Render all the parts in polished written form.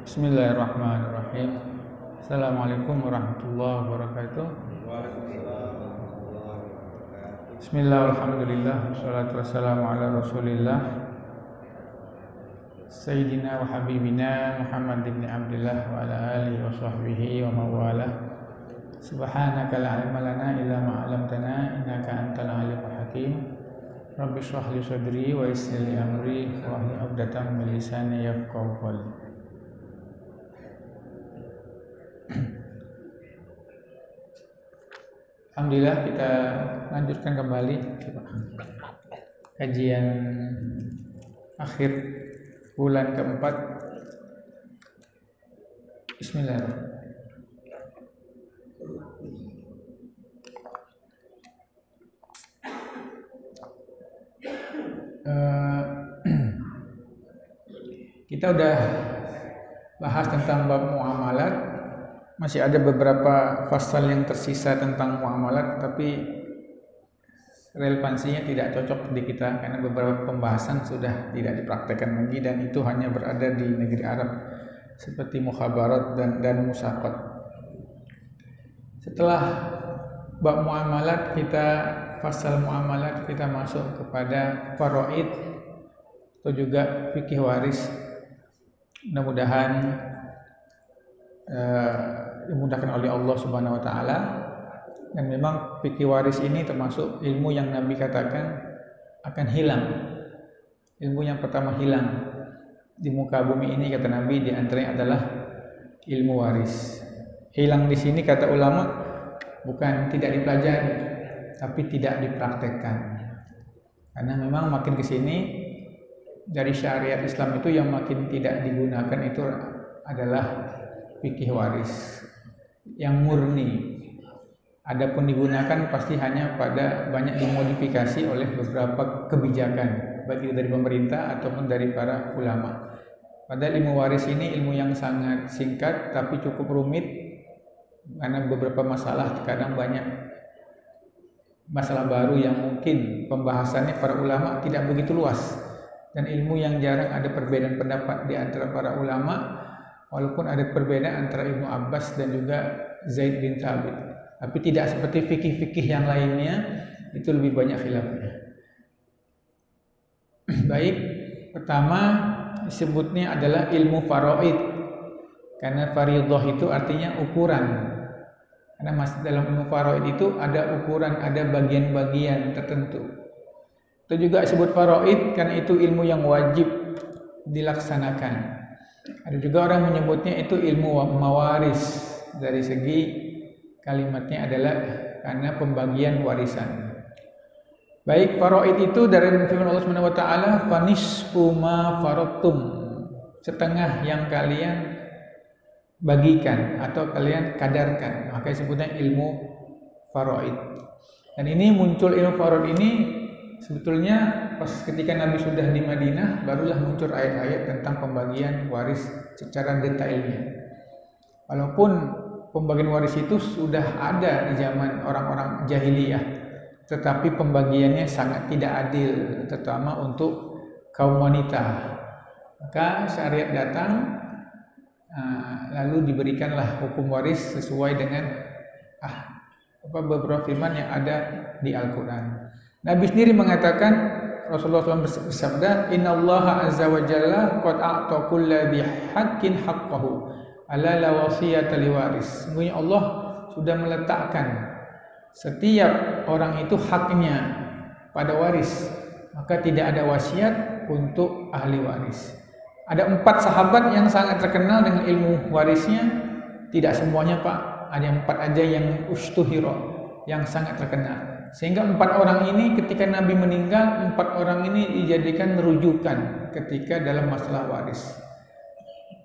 Bismillahirrahmanirrahim. Assalamualaikum warahmatullahi wabarakatuh. Bismillah, alhamdulillah, wassalatu wassalamu ala rasulillah Sayyidina wa habibina Muhammad ibn Abdullah wa ala alihi wa sahbihi wa mawalah. Subhanaka la ilma lana illa ma 'allamtana innaka antal alimul hakim. Rabbi shrah li sadri wa yassir li amri wahlul 'uqdatam min lisani yafqahu qawli. Alhamdulillah, kita lanjutkan kembali kajian akhir bulan keempat. Bismillahirrahmanirrahim. Kita udah bahas tentang bab muamalat. Masih ada beberapa pasal yang tersisa tentang muamalat, tapi relevansinya tidak cocok di kita karena beberapa pembahasan sudah tidak dipraktekkan lagi dan itu hanya berada di negeri Arab seperti mukhabarat dan musaqat. Setelah bab muamalat pasal muamalat kita masuk kepada faraid atau juga fikih waris. Mudah-mudahan dimudahkan oleh Allah Subhanahu wa taala. Dan memang fikih waris ini termasuk ilmu yang Nabi katakan akan hilang. Ilmu yang pertama hilang di muka bumi ini, kata Nabi, di antaranya adalah ilmu waris. Hilang di sini kata ulama bukan tidak dipelajari, tapi tidak dipraktekkan. Karena memang makin ke sini dari syariat Islam itu yang makin tidak digunakan itu adalah fikih waris yang murni. Adapun digunakan pasti hanya pada banyak dimodifikasi oleh beberapa kebijakan, baik itu dari pemerintah ataupun dari para ulama. Padahal ilmu waris ini ilmu yang sangat singkat tapi cukup rumit karena beberapa masalah, terkadang banyak masalah baru yang mungkin pembahasannya para ulama tidak begitu luas, dan ilmu yang jarang ada perbedaan pendapat di antara para ulama. Walaupun ada perbedaan antara Ibnu Abbas dan juga Zaid bin Thabit, tapi tidak seperti fikih-fikih yang lainnya, itu lebih banyak khilafnya. Baik, pertama disebutnya adalah ilmu faraid, karena fariidhah itu artinya ukuran. Karena dalam ilmu faraid itu ada ukuran, ada bagian-bagian tertentu. Itu juga disebut faraid karena itu ilmu yang wajib dilaksanakan. Ada juga orang menyebutnya itu ilmu mawaris, dari segi kalimatnya adalah karena pembagian warisan. Baik, faraid itu dari firman Allah Subhanahu wa taala, fanisfu ma faradtum, setengah yang kalian bagikan atau kalian kadarkan, maka disebutnya ilmu faraid. Dan ini muncul ilmu faraid ini sebetulnya pas ketika Nabi sudah di Madinah, barulah muncul ayat-ayat tentang pembagian waris secara detailnya. Walaupun pembagian waris itu sudah ada di zaman orang-orang jahiliyah, tetapi pembagiannya sangat tidak adil, terutama untuk kaum wanita. Maka syariat datang, lalu diberikanlah hukum waris sesuai dengan beberapa firman yang ada di Al-Quran. Nabi sendiri mengatakan, Rasulullah SAW bersabda, Innallaha azza wa jalla qad a'ta kulla dhi haqqin haqqahu ala la wasiyata liwaris. Sesungguhnya Allah sudah meletakkan setiap orang itu haknya pada waris, maka tidak ada wasiat untuk ahli waris. Ada 4 sahabat yang sangat terkenal dengan ilmu warisnya. Tidak semuanya, Pak. Ada 4 aja yang ushtuhira, yang sangat terkenal. Sehingga 4 orang ini ketika Nabi meninggal, 4 orang ini dijadikan rujukan ketika dalam masalah waris.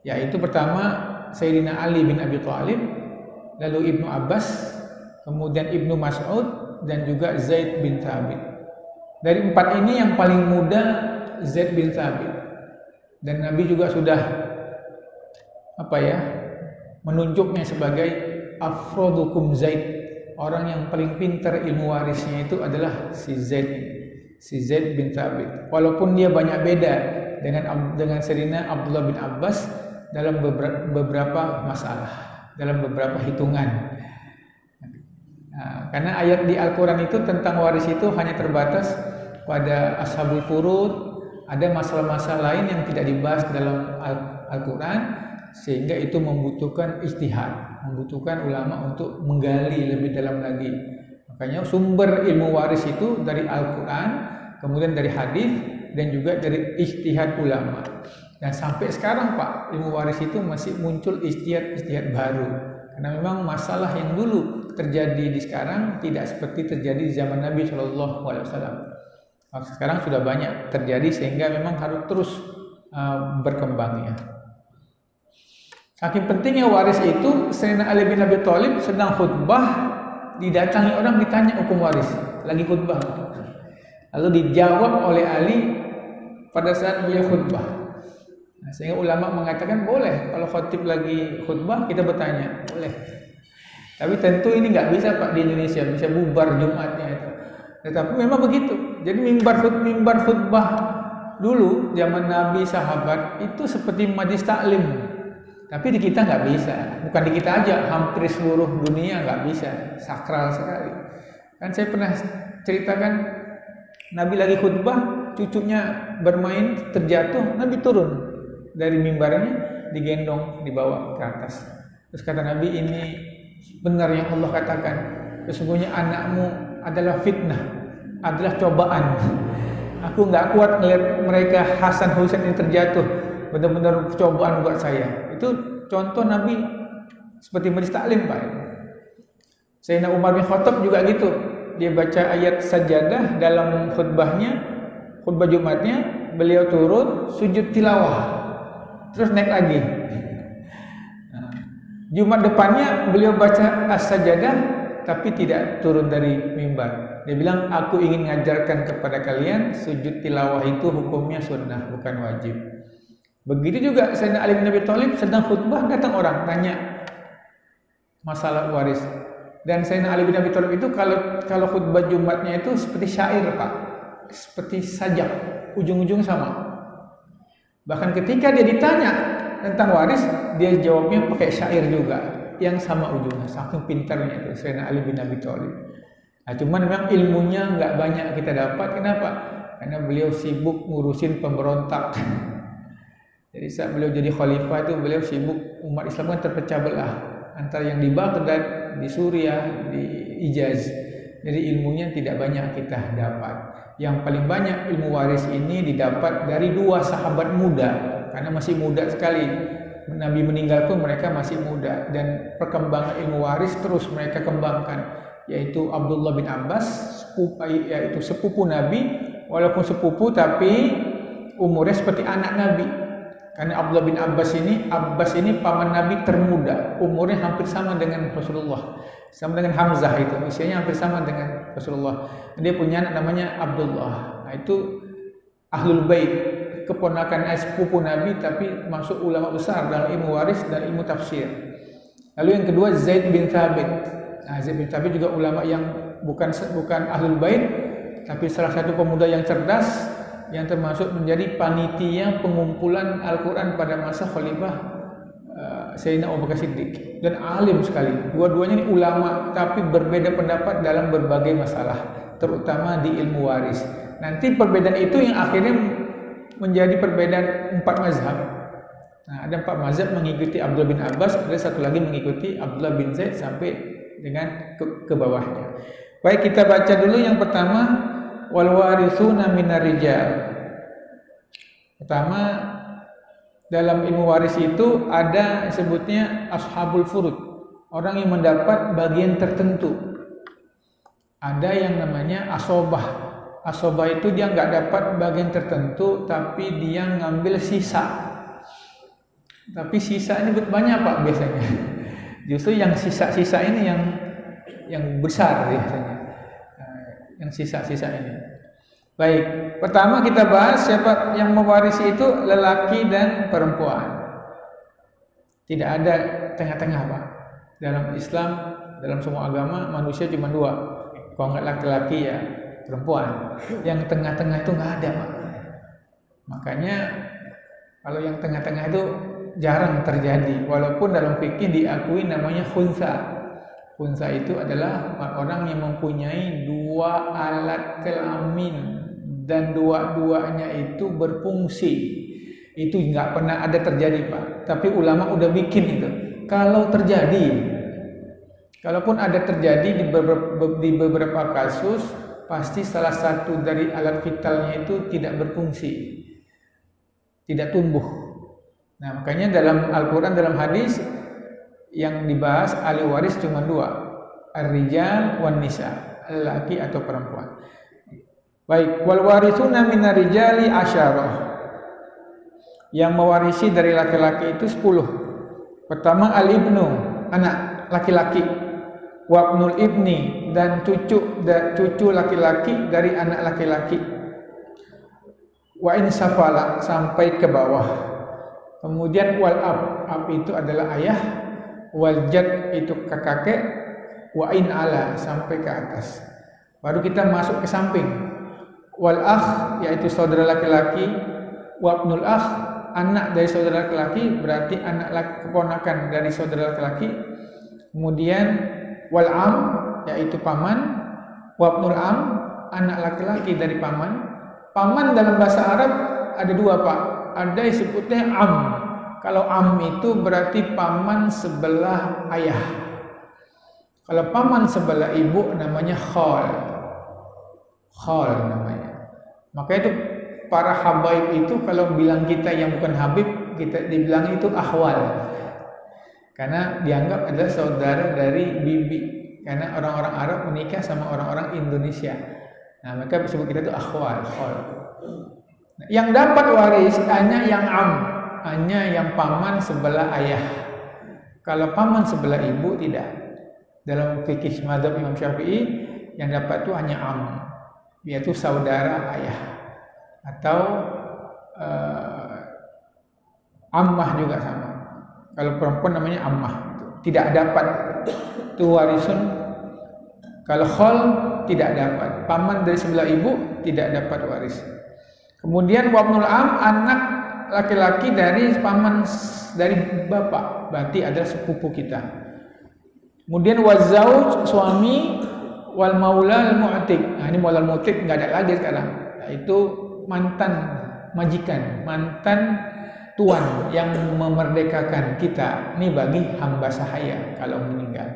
Yaitu pertama Sayyidina Ali bin Abi Thalib, lalu Ibnu Abbas, kemudian Ibnu Mas'ud, dan juga Zaid bin Thabit. Dari 4 ini yang paling muda Zaid bin Thabit. Dan Nabi juga sudah menunjuknya sebagai afrodukum Zaid. Orang yang paling pintar ilmu warisnya itu adalah si Zaid bin Thabit. Walaupun dia banyak beda dengan Sayyidina Abdullah bin Abbas, dalam beberapa masalah, dalam beberapa hitungan. Nah, karena ayat di Al-Quran itu tentang waris itu hanya terbatas pada ashabul furud, ada masalah-masalah lain yang tidak dibahas dalam Al-Quran, sehingga itu membutuhkan ijtihad, membutuhkan ulama untuk menggali lebih dalam lagi. Makanya sumber ilmu waris itu dari Al-Quran, kemudian dari hadis, dan juga dari ijtihad ulama. Dan sampai sekarang Pak, ilmu waris itu masih muncul ijtihad baru. Karena memang masalah yang dulu terjadi di sekarang tidak seperti terjadi di zaman Nabi SAW. Sekarang sudah banyak terjadi sehingga memang harus terus berkembang ya. Saking pentingnya waris itu, Sayyidina Ali bin Abi Thalib sedang khutbah, didatangi orang ditanya hukum waris, lagi khutbah. Lalu dijawab oleh Ali pada saat beliau khutbah. Nah, sehingga ulama mengatakan boleh kalau khatib lagi khutbah kita bertanya, boleh. Tapi tentu ini nggak bisa Pak di Indonesia, bisa bubar Jumatnya itu. Tetapi memang begitu. Jadi mimbar khutbah dulu zaman Nabi sahabat itu seperti majlis taklim. Tapi di kita nggak bisa. Bukan di kita aja, hampir seluruh dunia nggak bisa. Sakral sekali. Kan saya pernah ceritakan Nabi lagi khutbah, cucunya bermain terjatuh, Nabi turun dari mimbarnya, digendong, dibawa ke atas. Terus kata Nabi, ini benar yang Allah katakan, sesungguhnya anakmu adalah fitnah, adalah cobaan. Aku nggak kuat melihat mereka Hasan Husain ini terjatuh, benar-benar cobaan buat saya. Itu contoh Nabi seperti majlis taklim Pak. Sayyidina Umar bin Khattab juga gitu, dia baca ayat sajadah dalam khutbahnya, khutbah Jumatnya, beliau turun sujud tilawah, terus naik lagi. Jumat depannya beliau baca as-sajadah tapi tidak turun dari mimbar. Dia bilang, aku ingin mengajarkan kepada kalian sujud tilawah itu hukumnya sunnah, bukan wajib. Begitu juga Sayyidina Ali bin Abi Thalib sedang khutbah, datang orang tanya masalah waris. Dan Sayyidina Ali bin Abi Thalib itu kalau khutbah Jumatnya itu seperti syair Pak, seperti sajak, ujung-ujung sama. Bahkan ketika dia ditanya tentang waris, dia jawabnya pakai syair juga yang sama ujungnya, saking pintarnya itu Sayyidina Ali bin Abi Thalib. Nah, cuman memang ilmunya nggak banyak kita dapat. Kenapa? Karena beliau sibuk ngurusin pemberontak. Jadi saat beliau jadi khalifah itu beliau sibuk, umat Islam kan terpecah belah antara yang di Baghdad, di Suriah, di Hijaz. Jadi ilmunya tidak banyak kita dapat. Yang paling banyak ilmu waris ini didapat dari dua sahabat muda, karena masih muda sekali. Nabi meninggal pun mereka masih muda, dan perkembangan ilmu waris terus mereka kembangkan, yaitu Abdullah bin Abbas, yaitu sepupu Nabi, walaupun sepupu tapi umurnya seperti anak Nabi. Karena Abdullah bin Abbas ini paman Nabi termuda, umurnya hampir sama dengan Rasulullah, sama dengan Hamzah, itu usianya hampir sama dengan Rasulullah. Dia punya anak namanya Abdullah. Nah, itu Ahlul Bait, keponakan sepupu Nabi tapi masuk ulama besar dalam ilmu waris dan ilmu tafsir. Lalu yang kedua Zaid bin Thabit. Nah, Zaid bin Thabit juga ulama yang bukan Ahlul Bait tapi salah satu pemuda yang cerdas, yang termasuk menjadi panitia pengumpulan Al-Quran pada masa Khalifah Sayyidina Abu Bakar Siddiq, dan alim sekali. Dua-duanya ini ulama tapi berbeda pendapat dalam berbagai masalah, terutama di ilmu waris. Nanti perbedaan itu yang akhirnya menjadi perbedaan 4 mazhab. Nah, ada 4 mazhab mengikuti Abdullah bin Abbas, ada satu lagi mengikuti Abdullah bin Zaid sampai dengan ke bawahnya. Baik, kita baca dulu yang pertama, wal warithuna minar rijal. Pertama, dalam ilmu waris itu ada sebutnya ashabul furud, orang yang mendapat bagian tertentu. Ada yang namanya asobah. Asobah itu dia nggak dapat bagian tertentu, tapi dia ngambil sisa. Tapi sisa ini banyak Pak biasanya. Justru yang sisa-sisa ini yang besar biasanya. Yang sisa-sisa ini. Baik, pertama kita bahas siapa yang mewarisi itu, lelaki dan perempuan. Tidak ada tengah-tengah Pak. Dalam Islam, dalam semua agama manusia cuma 2. Kalau nggak laki-laki ya perempuan. Yang tengah-tengah itu nggak ada Pak. Makanya kalau yang tengah-tengah itu jarang terjadi, walaupun dalam fikih diakui namanya khunsa. Khunsa itu adalah orang yang mempunyai dua alat kelamin dan dua-duanya itu berfungsi. Itu nggak pernah ada terjadi, Pak. Tapi ulama udah bikin itu. Kalau terjadi, kalaupun ada terjadi di beberapa kasus, pasti salah satu dari alat vitalnya itu tidak berfungsi, tidak tumbuh. Nah, makanya dalam Al-Quran, dalam hadis yang dibahas ahli waris cuma dua, ar-rijal wan nisa, laki atau perempuan. Baik, wal warithuna minar rijali asyarah. Yang mewarisi dari laki-laki itu 10. Pertama al-ibnu, anak laki-laki. Wabnul ibni, dan cucu laki-laki dari anak laki-laki. Wa in safala, sampai ke bawah. Kemudian wal ab itu adalah ayah. Wal jad itu kakek. Wa in ala, sampai ke atas. Baru kita masuk ke samping. Wal akh, yaitu saudara laki-laki. Wabnul akh, anak dari saudara laki-laki, berarti anak keponakan dari saudara laki-laki. Kemudian wal am, yaitu paman. Wabnul am, anak laki-laki dari paman. Paman dalam bahasa Arab ada dua, Pak. Ada yang disebutnya am. Kalau am itu berarti paman sebelah ayah. Kalau paman sebelah ibu namanya khal. Khal namanya. Makanya itu para habaib itu kalau bilang kita yang bukan habib, kita dibilang itu ahwal. Karena dianggap adalah saudara dari bibi. Karena orang-orang Arab menikah sama orang-orang Indonesia. Nah, mereka sebut kita itu akhwal. Nah, yang dapat waris hanya yang am, hanya yang paman sebelah ayah. Kalau paman sebelah ibu tidak. Dalam fikih mazhab Imam Syafi'i, yang dapat itu hanya am, yaitu saudara ayah. Atau ammah juga sama. Kalau perempuan namanya ammah, tidak dapat itu warisun. Kalau khol tidak dapat, paman dari sebelah ibu tidak dapat waris. Kemudian wabnul am, anak laki-laki dari paman dari bapak, berarti adalah sepupu kita. Kemudian wazauj, suami, wal maula al mu'tik. Nah, ini maula al mu'tik nggak ada lagi sekarang. Nah, itu mantan majikan, mantan tuan yang memerdekakan kita. Ini bagi hamba sahaya kalau meninggal.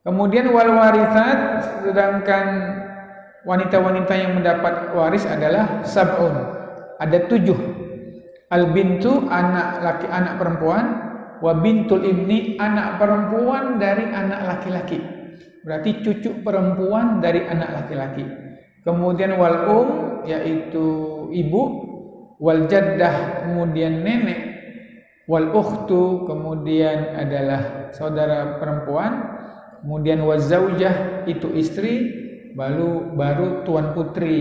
Kemudian wal warithat, sedangkan wanita-wanita yang mendapat waris adalah sab'un. Ada 7. Al bintu, anak laki, anak perempuan. Wa bintul ibni, anak perempuan dari anak laki-laki. Berarti cucu perempuan dari anak laki-laki. Kemudian wal yaitu ibu. Wal jaddah, kemudian nenek. Wal ukhtu, kemudian adalah saudara perempuan. Kemudian wazaujah, itu istri. Baru tuan putri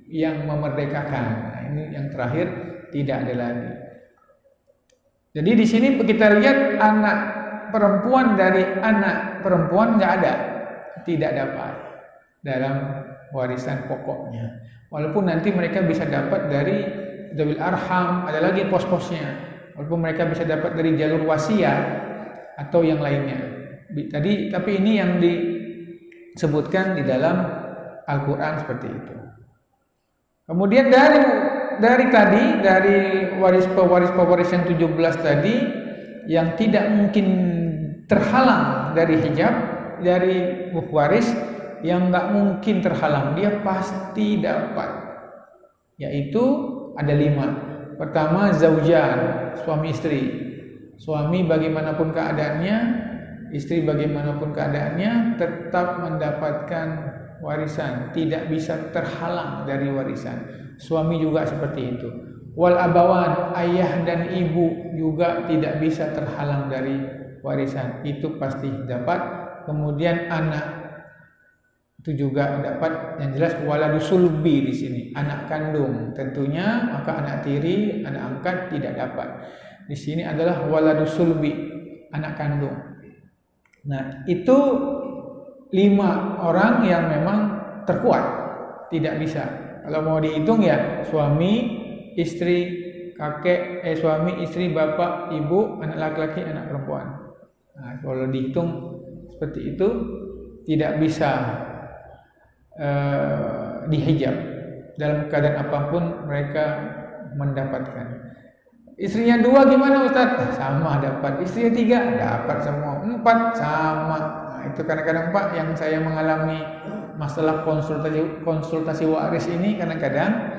yang memerdekakan. Nah, ini yang terakhir tidak ada lagi. Jadi di sini kita lihat anak perempuan dari anak perempuan nggak ada, tidak dapat dalam warisan pokoknya. Walaupun nanti mereka bisa dapat dari Dzawil Arham, ada lagi pos-posnya. Walaupun mereka bisa dapat dari jalur wasiat atau yang lainnya. Tapi ini yang disebutkan di dalam Al-Quran seperti itu. Kemudian dari pewaris yang 17 tadi yang tidak mungkin terhalang dari hijab, dari waris yang nggak mungkin terhalang, dia pasti dapat. Yaitu ada 5. Pertama zaujan, suami istri. Suami bagaimanapun keadaannya, istri bagaimanapun keadaannya tetap mendapatkan warisan, tidak bisa terhalang dari warisan. Suami juga seperti itu. Wal abawan, ayah dan ibu juga tidak bisa terhalang dari warisan, itu pasti dapat. Kemudian anak itu juga dapat. Yang jelas waladu sulbi di sini, anak kandung tentunya, maka anak tiri, anak angkat tidak dapat. Di sini adalah waladu sulbi, anak kandung. Nah, itu 5 orang yang memang terkuat, tidak bisa. Kalau mau dihitung ya suami, istri, kakek, suami, istri, bapak, ibu, anak laki-laki, anak perempuan. Nah, kalau dihitung seperti itu tidak bisa dihijab dalam keadaan apapun mereka mendapatkan. Istrinya 2 gimana Ustaz? Sama dapat. Istrinya 3 dapat semua. 4 sama. Nah, itu kadang-kadang Pak yang saya mengalami masalah konsultasi waris ini, kadang-kadang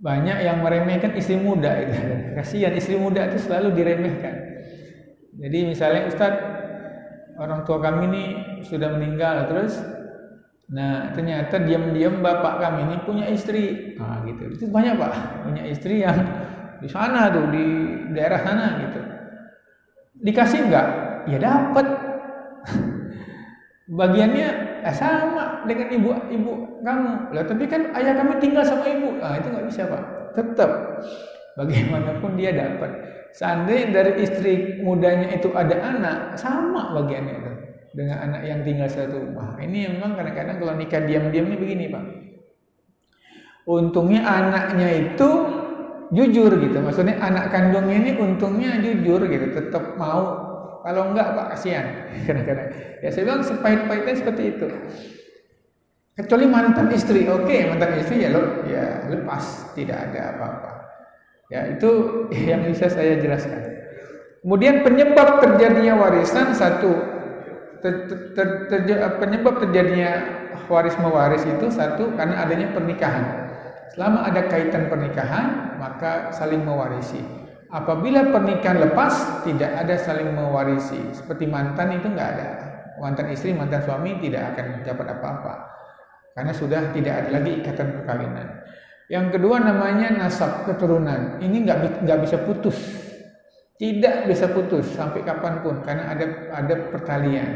banyak yang meremehkan istri muda itu. Kasihan istri muda itu selalu diremehkan. Jadi misalnya Ustaz, orang tua kami ini sudah meninggal, terus nah ternyata diam-diam bapak kami ini punya istri. Nah gitu. Itu banyak Pak, punya istri yang di sana tuh, di daerah sana gitu. Dikasih enggak? Ya dapat. Bagiannya sama dengan ibu kamu. Lah tapi kan ayah kami tinggal sama ibu. Nah itu nggak bisa Pak. Tetap bagaimanapun dia dapat. Seandainya dari istri mudanya itu ada anak, sama bagiannya itu dengan anak yang tinggal satu rumah. Ini memang kadang-kadang kalau nikah diam-diam ini begini Pak. Untungnya anaknya itu jujur gitu. Maksudnya anak kandungnya ini untungnya jujur gitu, tetap mau. Kalau enggak Pak kasihan kadang-kadang. Ya saya bilang sepahit-pahitnya seperti itu. Kecuali mantan istri, oke, mantan istri ya lepas, tidak ada apa-apa. Ya itu yang bisa saya jelaskan. Kemudian penyebab terjadinya warisan satu, penyebab terjadinya waris mewaris itu satu karena adanya pernikahan. Selama ada kaitan pernikahan maka saling mewarisi. Apabila pernikahan lepas, tidak ada saling mewarisi. Seperti mantan itu nggak ada. Mantan istri, mantan suami tidak akan dapat apa-apa. Karena sudah tidak ada lagi ikatan perkawinan. Yang kedua namanya nasab, keturunan. Ini nggak bisa putus. Tidak bisa putus sampai kapanpun. Karena ada pertalian.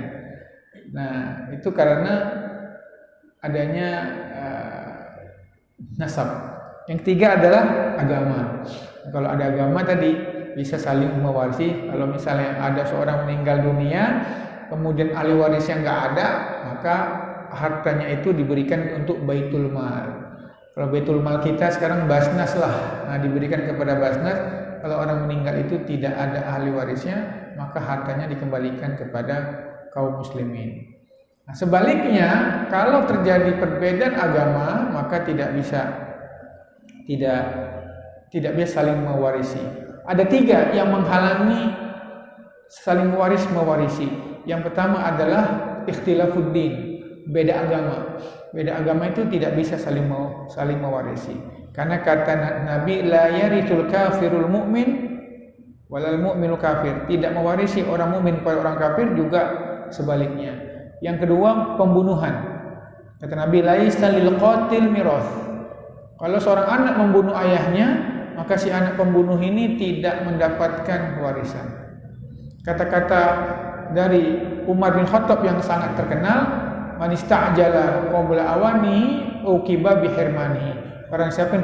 Nah, itu karena adanya nasab. Yang ketiga adalah agama. Kalau ada agama tadi bisa saling mewarisi. Kalau misalnya ada seorang meninggal dunia, kemudian ahli warisnya nggak ada, maka hartanya itu diberikan untuk baitul mal. Kalau baitul mal kita sekarang basnas lah, nah, diberikan kepada basnas. Kalau orang meninggal itu tidak ada ahli warisnya, maka hartanya dikembalikan kepada kaum muslimin. Nah, sebaliknya, kalau terjadi perbedaan agama, maka tidak bisa saling mewarisi. Ada 3 yang menghalangi saling mewarisi. Yang pertama adalah ikhtilafuddin, beda agama. Beda agama itu tidak bisa saling mewarisi. Karena kata Nabi, la yarithul kafirul mu'min walal mu'minul kafir. Tidak mewarisi orang mukmin kepada orang kafir, juga sebaliknya. Yang kedua, pembunuhan. Kata Nabi, laisa lil qatil mirath. Kalau seorang anak membunuh ayahnya, maka si anak pembunuh ini tidak mendapatkan warisan. Kata-kata dari Umar bin Khattab yang sangat terkenal, man ista'jala qabla awani uqiba bihirmani. Barang siapa yang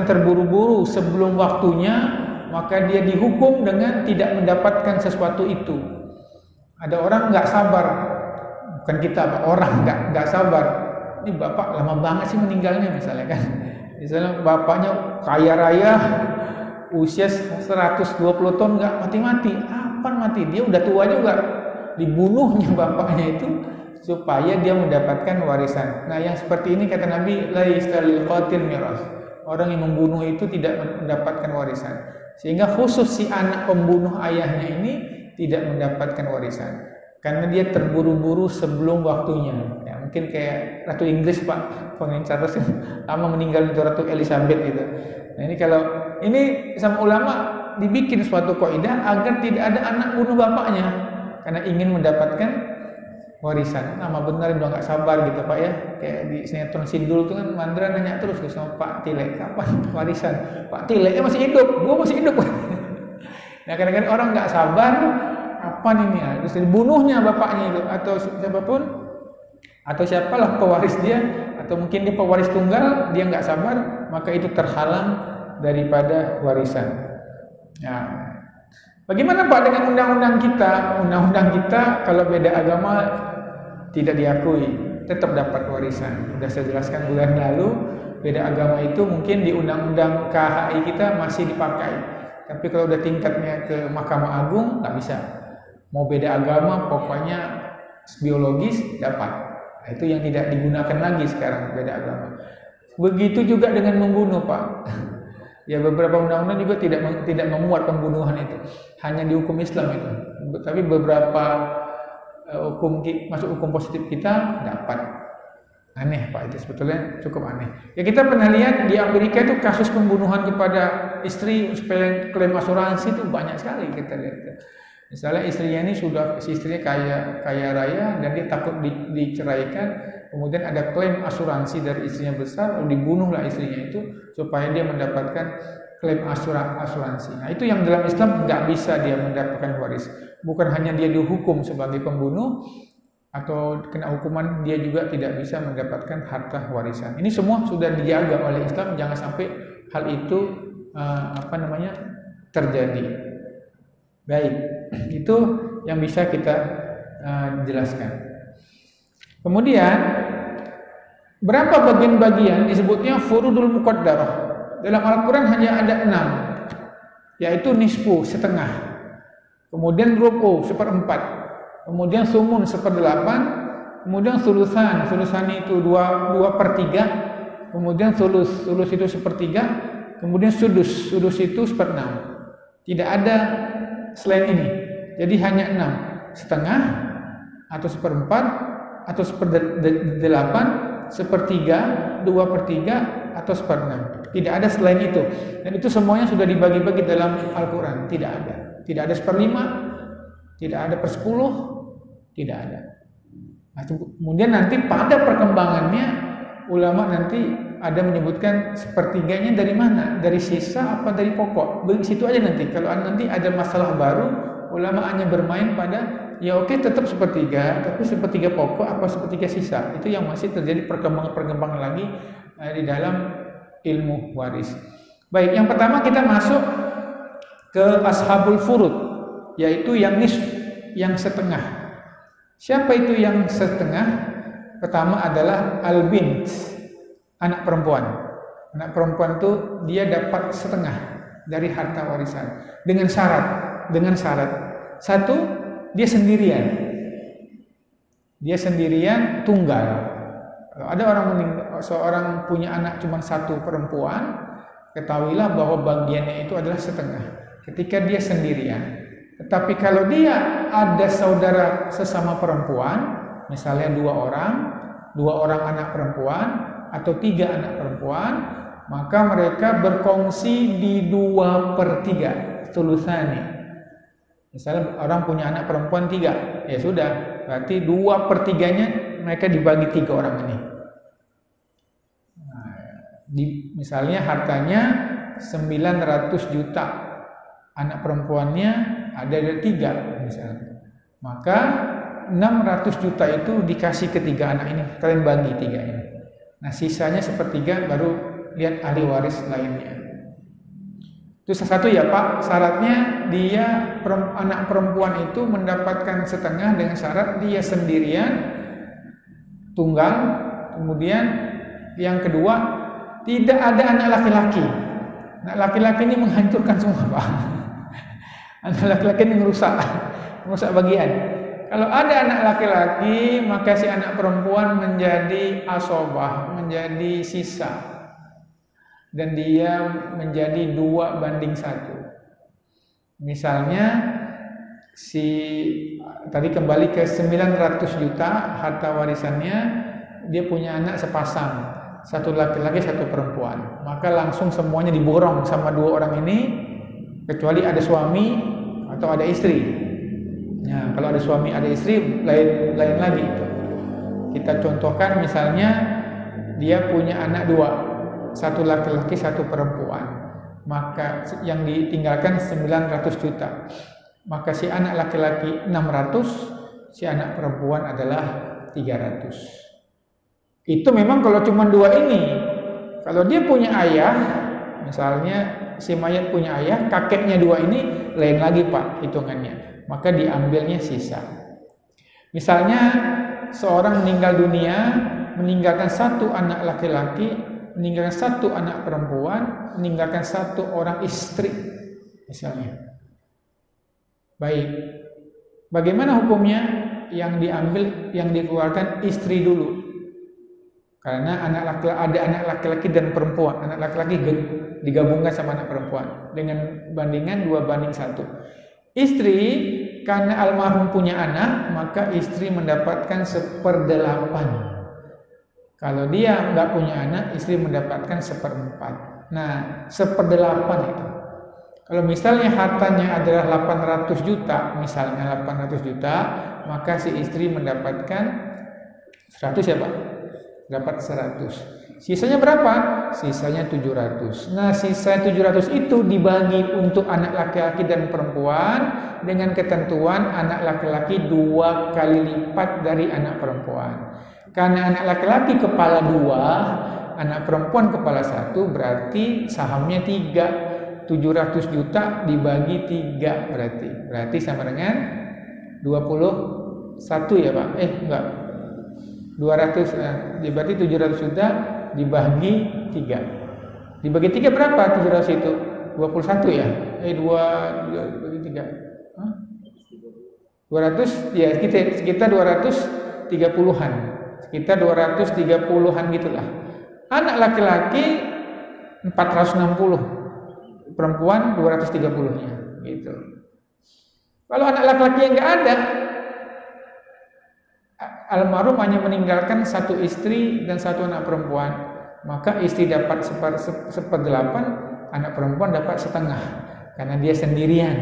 terburu-buru sebelum waktunya, maka dia dihukum dengan tidak mendapatkan sesuatu itu. Ada orang nggak sabar, bukan kita, orang nggak sabar. Ini bapak lama banget sih meninggalnya misalnya kan. Misalnya bapaknya kaya raya, usia 120 tahun nggak mati-mati. Kapan mati? Dia udah tua juga. Dibunuhnya bapaknya itu supaya dia mendapatkan warisan. Nah, yang seperti ini kata Nabi, laisa lil qatil miras. Orang yang membunuh itu tidak mendapatkan warisan. Sehingga khusus si anak pembunuh ayahnya ini tidak mendapatkan warisan. Karena dia terburu-buru sebelum waktunya. Ya, mungkin kayak Ratu Inggris Pak, Pengen Charles lama meninggal itu, Ratu Elizabeth gitu. Nah ini sama ulama dibikin suatu kaidah agar tidak ada anak bunuh bapaknya karena ingin mendapatkan warisan. Nama benar udah nggak sabar gitu Pak ya. Kayak di sinetron Sindul itu kan Mandra nanya terus sama Pak Tilek, kapan warisan? Pak Tileknya masih hidup, gua masih hidup. Nah kadang-kadang orang nggak sabar. Apa ini ya? Terus dibunuhnya bapaknya itu atau siapapun, atau siapalah pewaris dia, atau mungkin dia pewaris tunggal, dia nggak sabar, maka itu terhalang daripada warisan. Ya. Bagaimana Pak dengan undang-undang kita? Undang-undang kita kalau beda agama tidak diakui, tetap dapat warisan. Sudah saya jelaskan bulan lalu, Beda agama itu mungkin di undang-undang KHI kita masih dipakai, tapi kalau udah tingkatnya ke Mahkamah Agung nggak bisa. Mau beda agama pokoknya biologis dapat. Nah, itu yang tidak digunakan lagi sekarang, beda agama. Begitu juga dengan membunuh, Pak. Ya, beberapa undang-undang juga tidak memuat pembunuhan itu, hanya di hukum Islam itu. Tapi beberapa masuk hukum positif kita dapat. Aneh, Pak, itu sebetulnya cukup aneh. Ya, kita pernah lihat di Amerika itu kasus pembunuhan kepada istri supaya klaim asuransi itu banyak sekali kita lihat. Misalnya istrinya ini si istrinya kaya raya dan dia takut diceraikan, kemudian ada klaim asuransi dari istrinya besar, lalu dibunuhlah istrinya itu supaya dia mendapatkan klaim asuransi. Nah, itu yang dalam Islam nggak bisa dia mendapatkan waris. Bukan hanya dia dihukum sebagai pembunuh atau kena hukuman, dia juga tidak bisa mendapatkan harta warisan. Ini semua sudah dijaga oleh Islam, jangan sampai hal itu terjadi. Baik, itu yang bisa kita jelaskan. Kemudian berapa bagian-bagian disebutnya furudul muqaddarah. Dalam Al-Quran hanya ada 6, yaitu nisfu setengah, kemudian rubu seperempat, kemudian sumun 1/8, kemudian sulusan itu 2/3, kemudian sulus itu 1/3, kemudian sudus itu 1/6. Tidak ada selain ini. Jadi hanya 6, setengah atau 1/4 atau 1/8, 1/3, 2/3 atau 1/6. Tidak ada selain itu. Dan itu semuanya sudah dibagi-bagi dalam Al-Quran. Tidak ada. Tidak ada 1/5, tidak ada 1/10, tidak ada. Nah, kemudian nanti pada perkembangannya ulama nanti ada menyebutkan 1/3-nya dari mana, dari sisa apa dari pokok. Begitu aja nanti. Kalau nanti ada masalah baru, ulama hanya bermain pada ya oke, tetap 1/3, tapi 1/3 pokok apa 1/3 sisa. Itu yang masih terjadi perkembangan lagi di dalam ilmu waris. Baik, yang pertama kita masuk ke ashabul furud, yaitu yang nisf, yang setengah. Siapa itu yang setengah? Pertama adalah al-bint, anak perempuan. Anak perempuan itu dia dapat setengah dari harta warisan dengan syarat. Satu, dia sendirian. Dia sendirian tunggal. Kalau ada seorang punya anak cuma satu perempuan, ketahuilah bahwa bagiannya itu adalah setengah ketika dia sendirian. Tetapi kalau dia ada saudara sesama perempuan, misalnya 2 orang anak perempuan atau 3 anak perempuan, maka mereka berkongsi di 2/3, sulusani. Misalnya orang punya anak perempuan 3, ya sudah, berarti 2/3-nya mereka dibagi 3 orang ini. Nah, misalnya hartanya 900 juta, anak perempuannya ada 3 misalnya, maka 600 juta itu dikasih ke 3 anak ini, kalian bagi 3 ini. Nah, sisanya 1/3 baru lihat ahli waris lainnya. Itu salah satu ya Pak, syaratnya dia anak perempuan itu mendapatkan setengah dengan syarat dia sendirian, tunggal. Kemudian yang kedua, tidak ada anak laki-laki. Anak laki-laki ini menghancurkan semua Pak. Anak laki-laki ini merusak bagian. Kalau ada anak laki-laki, maka si anak perempuan menjadi asobah, menjadi sisa. Dan dia menjadi 2/1. Misalnya tadi kembali ke 900 juta harta warisannya, dia punya anak sepasang, 1 laki-laki 1 perempuan. Maka langsung semuanya diborong sama 2 orang ini, kecuali ada suami atau ada istri. Ya, kalau ada suami ada istri lain lagi. Kita contohkan misalnya dia punya anak 2, 1 laki-laki 1 perempuan, maka yang ditinggalkan 900 juta. Maka si anak laki-laki 600, si anak perempuan adalah 300. Itu memang kalau cuma 2 ini. Kalau dia punya ayah, misalnya si mayat punya ayah, kakeknya 2 ini lain lagi Pak hitungannya, maka diambilnya sisa. Misalnya seorang meninggal dunia, meninggalkan 1 anak laki-laki meninggalkan satu anak perempuan, meninggalkan satu orang istri, misalnya. Baik, bagaimana hukumnya? Yang diambil, yang dikeluarkan istri dulu. Karena ada anak laki-laki dan perempuan. Anak laki-laki digabungkan sama anak perempuan dengan bandingan 2:1. Istri, karena almarhum punya anak, maka istri mendapatkan 1/8. Kalau dia nggak punya anak, istri mendapatkan 1/4. Nah, 1/8 itu. Kalau misalnya hartanya adalah 800 juta, misalnya 800 juta, maka si istri mendapatkan 100 ya Pak? Dapat 100. Sisanya berapa? Sisanya 700. Nah, sisa 700 itu dibagi untuk anak laki-laki dan perempuan dengan ketentuan anak laki-laki 2 kali lipat dari anak perempuan. Karena anak laki-laki kepala 2, anak perempuan kepala 1, berarti sahamnya 3. 700 juta dibagi 3 berarti sama dengan 21 ya Pak? Enggak. 200, berarti 700 juta dibagi 3. Dibagi 3 berapa 700 itu? 21 ya? 2 bagi 3. 200 ya, sekitar 230-an. Sekitar 230-an gitulah. Anak laki-laki 460. Perempuan 230-nya gitu. Kalau anak laki-laki yang nggak ada, almarhum hanya meninggalkan 1 istri dan 1 anak perempuan, maka istri dapat 1/8, anak perempuan dapat 1/2 karena dia sendirian.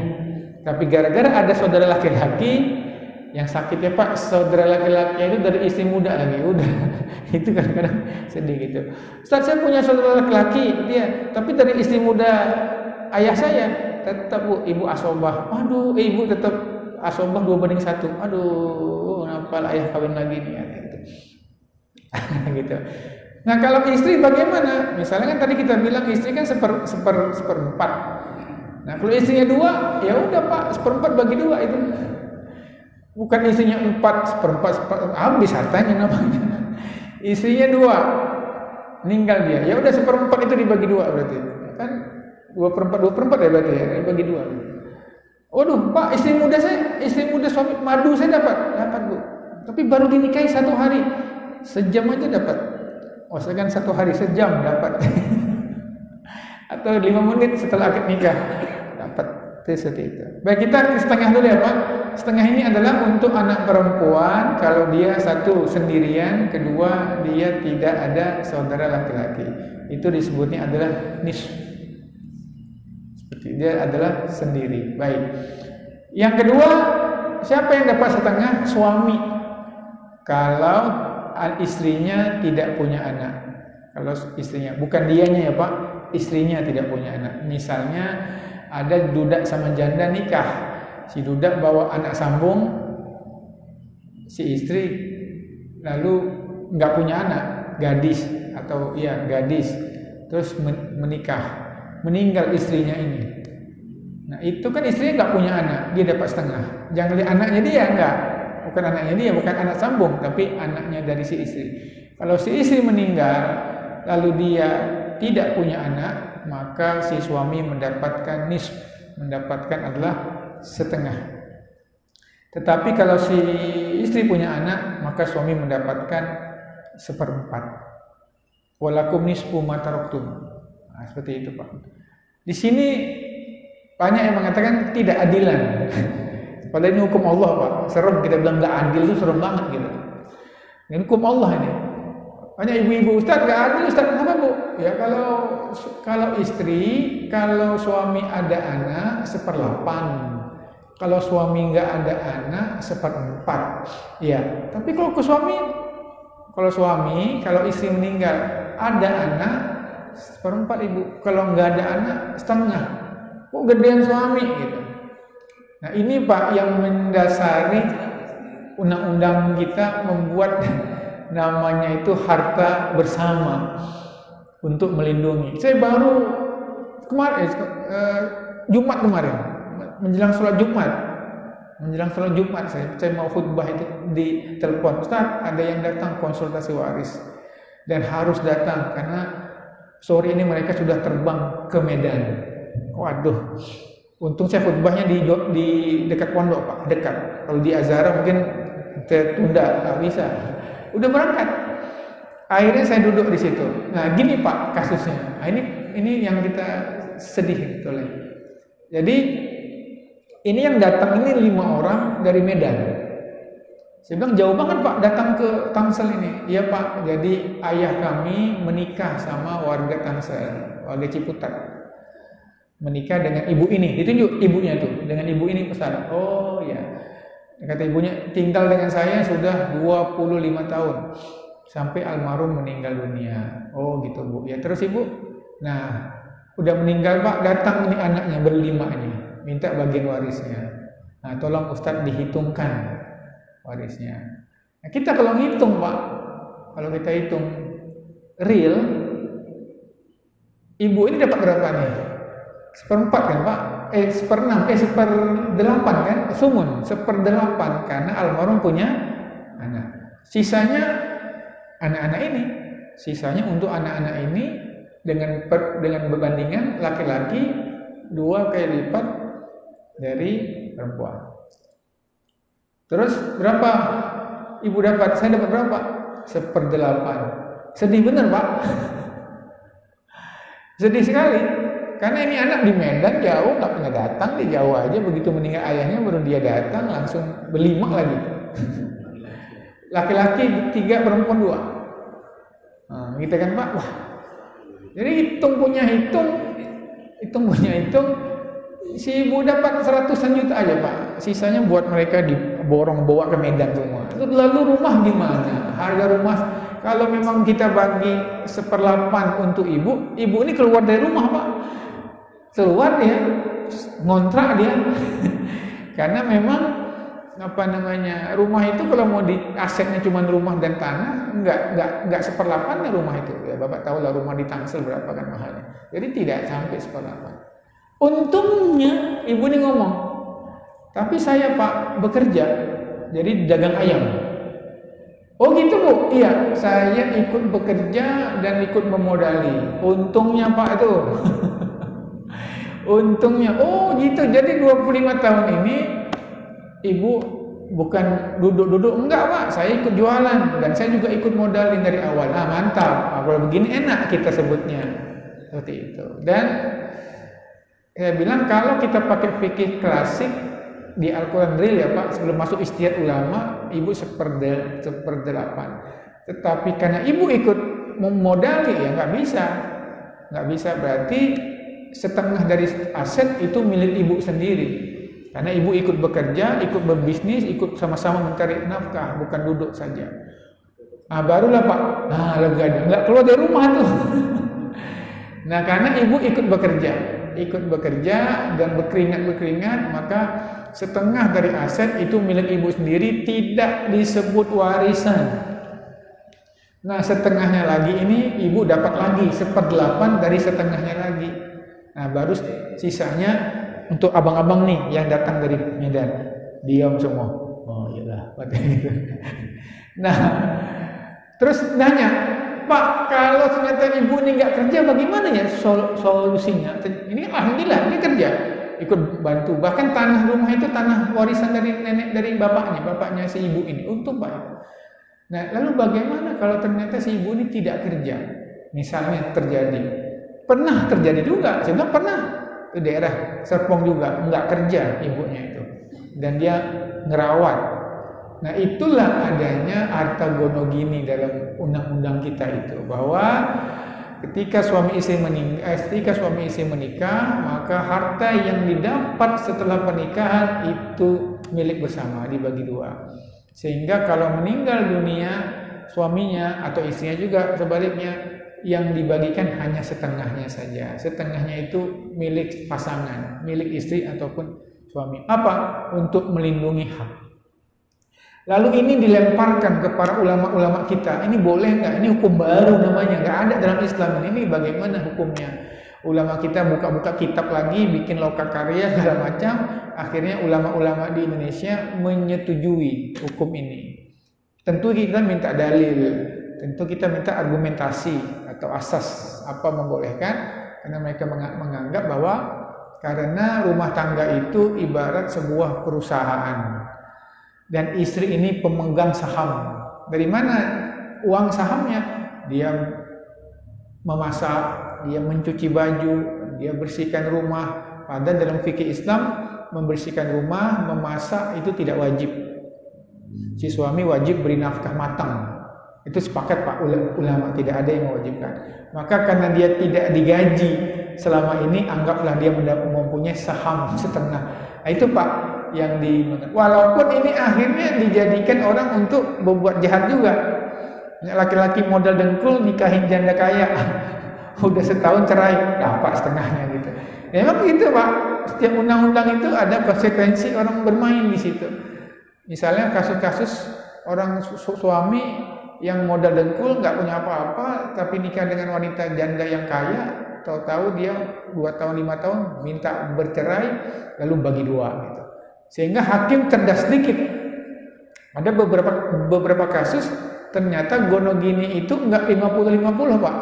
Tapi gara-gara ada saudara laki-laki yang sakit ya Pak, saudara laki-laki itu dari istri muda lagi, udah itu kadang-kadang sedih gitu. Ustaz, saya punya saudara laki-laki dia, tapi dari istri muda ayah saya, tetap Bu, ibu asobah. Aduh, ibu tetap asobah 2:1. Aduh, kenapa ayah kawin lagi nih gitu. Gitu. Nah, kalau istri bagaimana? Misalnya kan tadi kita bilang istri kan 1/4. Nah, kalau istrinya 2, ya udah Pak, 1/4 bagi 2 itu. Bukan istrinya 4/4 habis hartanya namanya. Istrinya 2, meninggal dia. Ya udah 1/4 itu dibagi 2 berarti. Kan 2/4 ya berarti ya, dibagi 2. Waduh, Pak, istri muda suami madu saya dapat Bu. Tapi baru dinikahi 1 hari. Sejam aja dapat. Oh, saya kan 1 hari sejam dapat. Atau 5 menit setelah akad nikah dapat. Seperti itu. Baik, kita setengah dulu ya Pak. Setengah ini adalah untuk anak perempuan kalau dia 1 sendirian, kedua dia tidak ada saudara laki-laki. Itu disebutnya adalah nisf. Seperti dia adalah sendiri. Baik. Yang kedua, siapa yang dapat 1/2? Suami. Kalau istrinya tidak punya anak. Kalau istrinya, bukan dianya ya Pak, istrinya tidak punya anak. Misalnya ada duda sama janda nikah, si duda bawa anak sambung, si istri lalu nggak punya anak, gadis, terus menikah, meninggal istrinya ini. Nah itu kan istrinya nggak punya anak, dia dapat 1/2. Jangan lihat anaknya dia, bukan anaknya dia, bukan anak sambung, tapi anaknya dari si istri. Kalau si istri meninggal, lalu dia tidak punya anak, maka si suami mendapatkan nisf, mendapatkan adalah 1/2. Tetapi kalau si istri punya anak, maka suami mendapatkan 1/4. Walakum nisfu ma taraktum. Nah, seperti itu Pak. Di sini banyak yang mengatakan tidak adilan. Padahal ini hukum Allah Pak. Serem kita bilang nggak adil itu serem banget gitu. Ini hukum Allah ini. Banyak ibu-ibu, Ustaz nggak adil, Ustaz kenapa Bu? Ya kalau istri, kalau suami ada anak 1/8, kalau suami nggak ada anak 1/4. Ya, tapi kalau istri meninggal ada anak 1/4 Ibu, kalau nggak ada anak 1/2. Kok gedean suami gitu. Nah ini Pak yang mendasari undang-undang kita membuat namanya itu harta bersama untuk melindungi. Saya baru kemarin Jumat kemarin menjelang sholat Jumat saya mau khutbah itu di telepon, Ustaz ada yang datang konsultasi waris dan harus datang karena Sore ini mereka sudah terbang ke Medan. Waduh, untung saya khutbahnya di dekat pondok Pak, dekat. Kalau di Azhar mungkin tertunda, nggak bisa. Udah berangkat. Akhirnya saya duduk di situ. Nah, gini Pak kasusnya. Nah, ini yang kita sedih betul. Jadi ini yang datang ini 5 orang dari Medan. Saya bilang jauh banget Pak datang ke Tangsel ini. Iya Pak, jadi ayah kami menikah sama warga Tangsel, warga Ciputat. Menikah dengan ibu ini, ditunjuk ibunya tuh, dengan ibu ini pesan. Oh ya, kata ibunya tinggal dengan saya sudah 25 tahun sampai almarhum meninggal dunia. Oh gitu Bu, ya terus ibu. Nah, udah meninggal Pak, datang ini anaknya berlima ini, minta bagian warisnya. Nah, tolong Ustadz dihitungkan warisnya. Nah, kita kalau ngitung Pak, kalau kita hitung real, ibu ini dapat berapa nih? 1/4 kan Pak? 1/6, 1/8 kan? Sumun, 1/8 karena almarhum punya anak. Sisanya anak-anak ini, sisanya untuk anak-anak ini dengan berbandingan laki-laki 2 kali lipat dari perempuan. Terus berapa ibu dapat? Saya dapat berapa? 1/8. Sedih bener Pak. Sedih sekali. Karena ini anak di Medan jauh, nggak pernah datang, di Jawa aja. Begitu meninggal ayahnya baru dia datang, langsung berlima lagi. Laki-laki 3, perempuan 2. Nah, gitu kan Pak. Wah. Jadi hitung punya hitung. Si ibu dapat 100-an juta aja Pak. Sisanya buat mereka diborong bawa ke Medan semua. Lalu rumah gimana? Harga rumah kalau memang kita bagi 1/8 untuk ibu ini keluar dari rumah Pak. Keluar dia, ngontrak dia. Karena memang rumah itu kalau mau di asetnya cuma rumah dan tanah, enggak 1/8 rumah itu. Ya Bapak tahu lah rumah di Tangsel berapa kan mahalnya. Jadi tidak sampai 1/8. Untungnya ibu ini ngomong, tapi saya Pak bekerja, jadi dagang ayam. Oh gitu Bu? Iya, saya ikut bekerja dan ikut memodali. Untungnya Pak itu. Untungnya, oh gitu. Jadi 25 tahun ini ibu bukan duduk-duduk, enggak Pak, saya ikut jualan dan saya juga ikut modalin dari awal. Ah mantap, kalau begini enak kita sebutnya seperti itu. Dan saya bilang kalau kita pakai fikih klasik di Al-Quran real ya Pak, sebelum masuk istihad ulama, ibu 1/8. Tetapi karena ibu ikut memodali ya nggak bisa berarti setengah dari aset itu milik ibu sendiri. Karena ibu ikut bekerja, ikut berbisnis, ikut sama-sama mencari nafkah, bukan duduk saja. Nah barulah Pak, lega aja, nggak keluar dari rumah tuh. Nah karena ibu ikut bekerja dan berkeringat, maka setengah dari aset itu milik ibu sendiri, tidak disebut warisan. Nah setengahnya lagi ini ibu dapat lagi 1/8 dari setengahnya lagi. Nah baru sisanya untuk abang-abang nih yang datang dari Medan, diam semua. Oh iyalah, gitu. Nah terus nanya, Pak, kalau ternyata ibu ini nggak kerja, bagaimana ya solusinya? Ini alhamdulillah dia kerja, ikut bantu. Bahkan tanah rumah itu tanah warisan dari nenek, dari bapaknya si ibu ini. Untung Pak. Nah, lalu bagaimana kalau ternyata si ibu ini tidak kerja? Misalnya pernah terjadi juga. Saya bilang pernah di daerah Serpong juga nggak kerja ibunya itu, dan dia ngerawat. Nah itulah adanya harta gonogini dalam undang-undang kita itu, bahwa ketika suami istri menikah, maka harta yang didapat setelah pernikahan itu milik bersama, dibagi 2. Sehingga kalau meninggal dunia suaminya atau istrinya juga sebaliknya, yang dibagikan hanya setengahnya saja. Setengahnya itu milik pasangan, milik istri ataupun suami. Apa? Untuk melindungi hak. Lalu ini dilemparkan ke para ulama-ulama kita. Ini boleh nggak? Ini hukum baru namanya, nggak ada dalam Islam. Ini bagaimana hukumnya? Ulama kita buka-buka kitab lagi, bikin lokakarya segala macam. Akhirnya ulama-ulama di Indonesia menyetujui hukum ini. Tentu kita minta dalil, tentu kita minta argumentasi atau asas apa membolehkan, karena mereka menganggap bahwa karena rumah tangga itu ibarat sebuah perusahaan dan istri ini pemegang saham. Dari mana uang sahamnya? Dia memasak, dia mencuci baju, dia bersihkan rumah. Padahal dalam fikih Islam membersihkan rumah, memasak itu tidak wajib. Si suami wajib beri nafkah matang. Itu sepakat Pak ulama, tidak ada yang mewajibkan. Maka karena dia tidak digaji selama ini, anggaplah dia mempunyai saham setengah. Nah, itu Pak yang walaupun ini akhirnya dijadikan orang untuk berbuat jahat juga. Laki-laki modal dengkul nikahin janda kaya, udah setahun cerai, dapat setengahnya gitu. Ya, memang gitu Pak. Setiap undang-undang itu ada konsekuensi orang bermain di situ. Misalnya kasus-kasus orang suami yang modal dengkul, nggak punya apa-apa, tapi nikah dengan wanita janda yang kaya, tahu-tahu dia 2 tahun 5 tahun minta bercerai, lalu bagi 2 gitu. Sehingga hakim cerdas sedikit. Ada beberapa kasus ternyata gonogini itu nggak 50-50 Pak.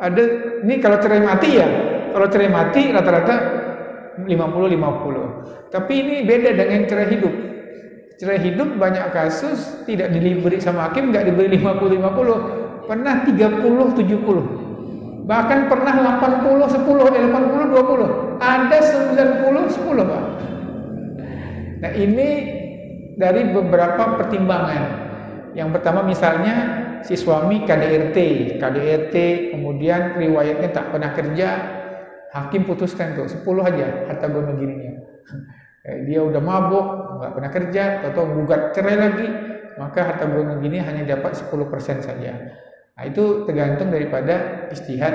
Ada ini kalau cerai mati ya, kalau cerai mati rata-rata 50-50. Tapi ini beda dengan cerai hidup. Cerai hidup banyak kasus tidak diberi sama hakim, nggak diberi 50-50, pernah 30-70, bahkan pernah 80-10, 80-20, ada 90-10 Pak. Nah ini dari beberapa pertimbangan. Yang pertama misalnya si suami KDRT, kemudian riwayatnya tak pernah kerja, hakim putuskan tuh 10 aja harta gonogininya. Dia udah mabuk, nggak pernah kerja, atau gugat cerai lagi, maka harta gonogini hanya dapat 10% saja. Nah, itu tergantung daripada ijtihad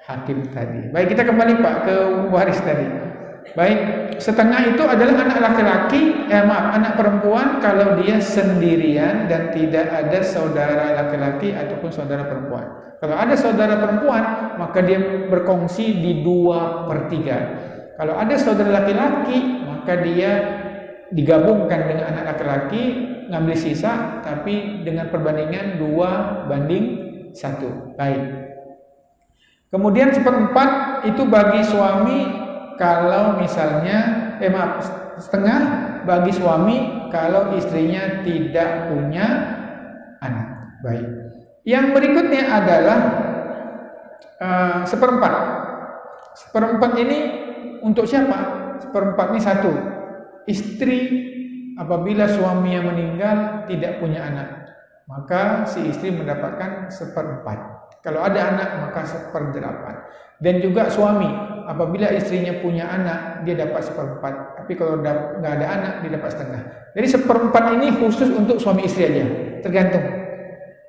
hakim tadi. Baik, kita kembali Pak ke waris tadi. Baik, setengah itu adalah anak laki-laki, anak perempuan kalau dia sendirian dan tidak ada saudara laki-laki ataupun saudara perempuan. Kalau ada saudara perempuan, maka dia berkongsi di 2/3. Kalau ada saudara laki-laki, maka dia digabungkan dengan anak laki-laki, ngambil sisa, tapi dengan perbandingan 2/1. Baik. Kemudian 1/4 itu bagi suami kalau misalnya, setengah bagi suami kalau istrinya tidak punya anak. Baik. Yang berikutnya adalah 1/4. 1/4 ini untuk siapa? 1/4 ini satu, istri apabila suaminya meninggal tidak punya anak, maka si istri mendapatkan 1/4. Kalau ada anak maka 1/8. Dan juga suami apabila istrinya punya anak dia dapat 1/4. Tapi kalau nggak ada anak dia dapat setengah. Jadi 1/4 ini khusus untuk suami istri aja, tergantung.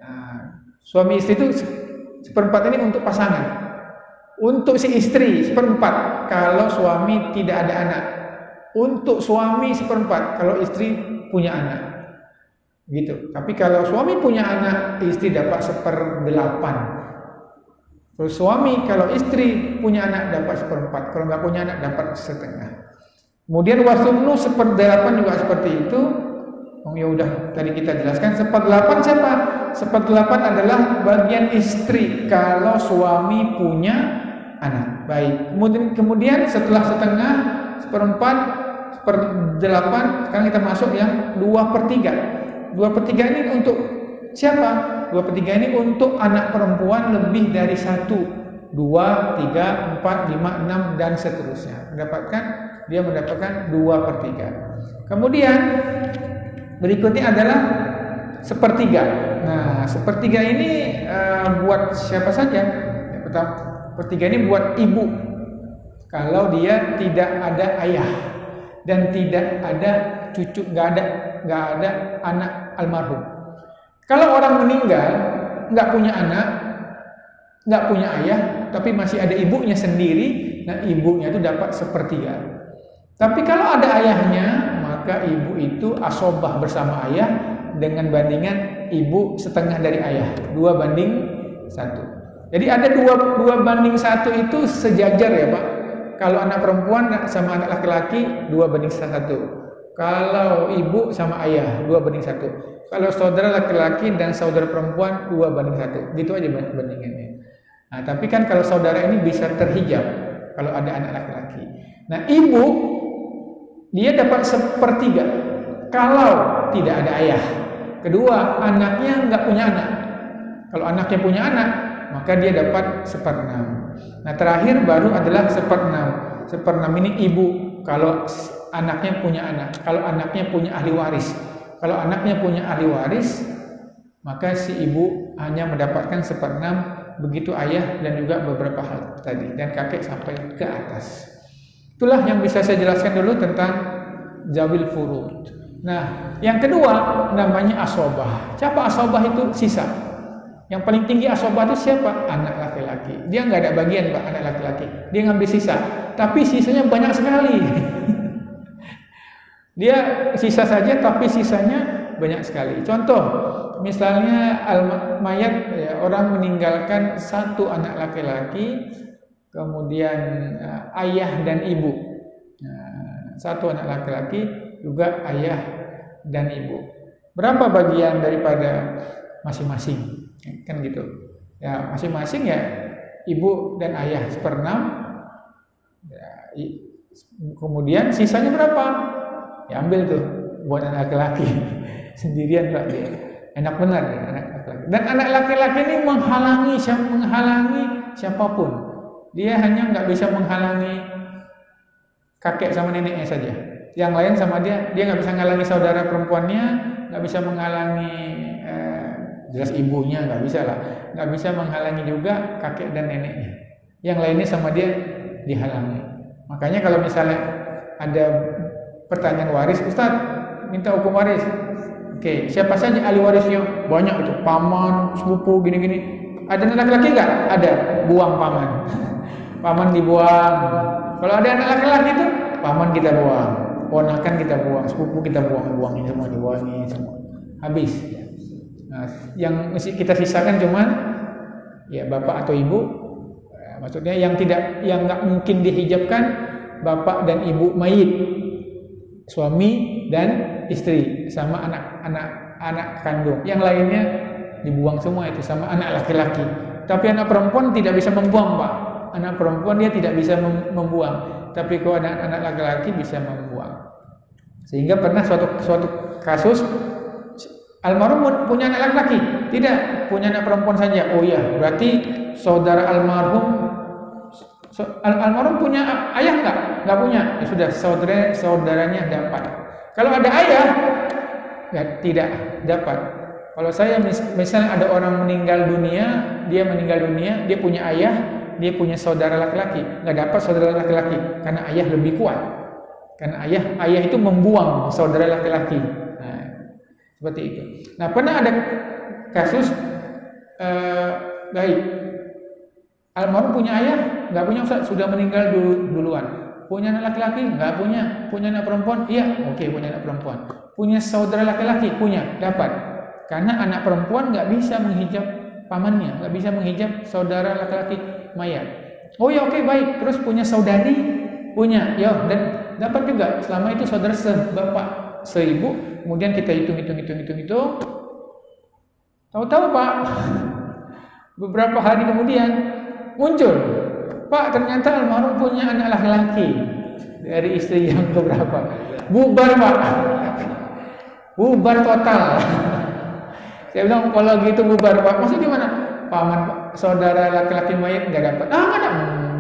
Nah, suami istri itu 1/4 ini untuk pasangan. Untuk si istri 1/4 kalau suami tidak ada anak. Untuk suami 1/4 kalau istri punya anak. Gitu. Tapi kalau suami punya anak, istri dapat 1/8. Kalau suami, kalau istri punya anak dapat 1/4. Kalau nggak punya anak dapat setengah. Kemudian wasumnu 1/8 juga seperti itu. Ya udah tadi kita jelaskan 1/8 siapa? 1/8 adalah bagian istri kalau suami punya anak. Baik. Kemudian setelah setengah 1/4, 1/8, sekarang kita masuk yang 2/3. 2/3 ini untuk siapa? 2/3 ini untuk anak perempuan lebih dari 1, 2, 3, 4, 5, 6 dan seterusnya. Dia mendapatkan 2/3. Kemudian berikutnya adalah 1/3. Nah, 1/3 ini buat siapa saja? Yang pertama, 1/3 ini buat ibu. Kalau dia tidak ada ayah dan tidak ada cucu, nggak ada anak almarhum. Kalau orang meninggal nggak punya anak, nggak punya ayah, tapi masih ada ibunya sendiri, nah ibunya itu dapat 1/3. Tapi kalau ada ayahnya, maka ibu itu asobah bersama ayah dengan bandingan ibu setengah dari ayah, 2/1. Jadi ada 2/1 itu sejajar ya Pak. Kalau anak perempuan sama anak laki-laki 2/1. Kalau ibu sama ayah 2:1. Kalau saudara laki-laki dan saudara perempuan 2:1. Gitu aja bandingannya. Nah, tapi kan kalau saudara ini bisa terhijab kalau ada anak laki-laki. Nah, ibu dia dapat 1/3 kalau tidak ada ayah. Kedua, anaknya nggak punya anak. Kalau anaknya punya anak, maka dia dapat 1/6. Nah, terakhir baru adalah 1/6. 1/6 ini ibu kalau anaknya punya anak. Kalau anaknya punya ahli waris. Kalau anaknya punya ahli waris, maka si ibu hanya mendapatkan 1/6, begitu ayah dan juga beberapa hal tadi, dan kakek sampai ke atas. Itulah yang bisa saya jelaskan dulu tentang zawil furud. Nah, yang kedua namanya asobah. Siapa asobah itu? Sisa. Yang paling tinggi asobah itu siapa? Anak laki-laki. Dia nggak ada bagian, Pak, anak laki-laki. Dia ngambil sisa, tapi sisanya banyak sekali. Dia sisa saja, tapi sisanya banyak sekali. Contoh, misalnya mayat ya, orang meninggalkan satu anak laki-laki, kemudian ayah dan ibu. Nah, satu anak laki-laki juga ayah dan ibu. Berapa bagian daripada masing-masing? Kan gitu. Ya, masing-masing ya ibu dan ayah 1/6. Ya, kemudian sisanya berapa? Ya ambil tuh buat anak laki-laki. Sendirian Pak dia. Enak benar ya anak laki-laki. Dan anak laki-laki ini menghalangi siapapun. Dia hanya nggak bisa menghalangi kakek sama neneknya saja. Yang lain sama dia nggak bisa menghalangi saudara perempuannya, nggak bisa menghalangi jelas ibunya nggak bisa lah, nggak bisa menghalangi juga kakek dan neneknya. Yang lainnya sama dia dihalangi. Makanya kalau misalnya ada pertanyaan waris, Ustadz minta hukum waris. Oke, siapa saja ahli warisnya? Banyak itu, paman, sepupu, gini-gini. Ada anak laki-laki nggak? Ada, buang paman. Paman dibuang. Kalau ada anak laki-laki itu, paman kita buang, ponakan kita buang, sepupu kita buangin semua, dibuangin semua. Habis. Nah, yang mesti kita sisakan cuman ya bapak atau ibu. Maksudnya yang nggak mungkin dihijabkan, bapak dan ibu mayit, suami dan istri, sama anak kandung. Yang lainnya dibuang semua itu, sama anak laki-laki. Tapi anak perempuan tidak bisa membuang, Pak. Anak perempuan dia tidak bisa membuang. Tapi kalau anak laki-laki bisa membuang. Sehingga pernah suatu kasus, almarhum punya anak laki-laki, tidak punya anak perempuan saja. Oh iya, berarti saudara almarhum punya ayah nggak punya. Ya sudah, saudaranya dapat. Kalau ada ayah, ya tidak dapat. Kalau saya misalnya ada orang meninggal dunia, dia punya ayah, dia punya saudara laki-laki, nggak dapat saudara laki-laki karena ayah lebih kuat. Karena ayah itu membuang saudara laki-laki. Seperti itu. Nah, pernah ada kasus baik, almarhum punya ayah, nggak punya, Ustaz, sudah meninggal duluan. Punya anak laki-laki? Nggak punya. Punya anak perempuan? Iya, oke, punya anak perempuan. Punya saudara laki-laki? Punya, dapat. Karena anak perempuan nggak bisa menghijab pamannya, nggak bisa menghijab saudara laki-laki mayat. Oh ya, oke, baik. Terus punya saudari? Punya, ya, dan dapat juga. Selama itu saudara sebapak, seibu. Kemudian kita hitung. Tahu-tahu, Pak, beberapa hari kemudian muncul, Pak, ternyata almarhum punya anak laki-laki dari istri yang keberapa. Bubar, Pak. Bubar total. Saya bilang, kalau gitu bubar, Pak. Maksudnya gimana? Paman saudara laki-laki mayat nggak dapat. Nggak ada.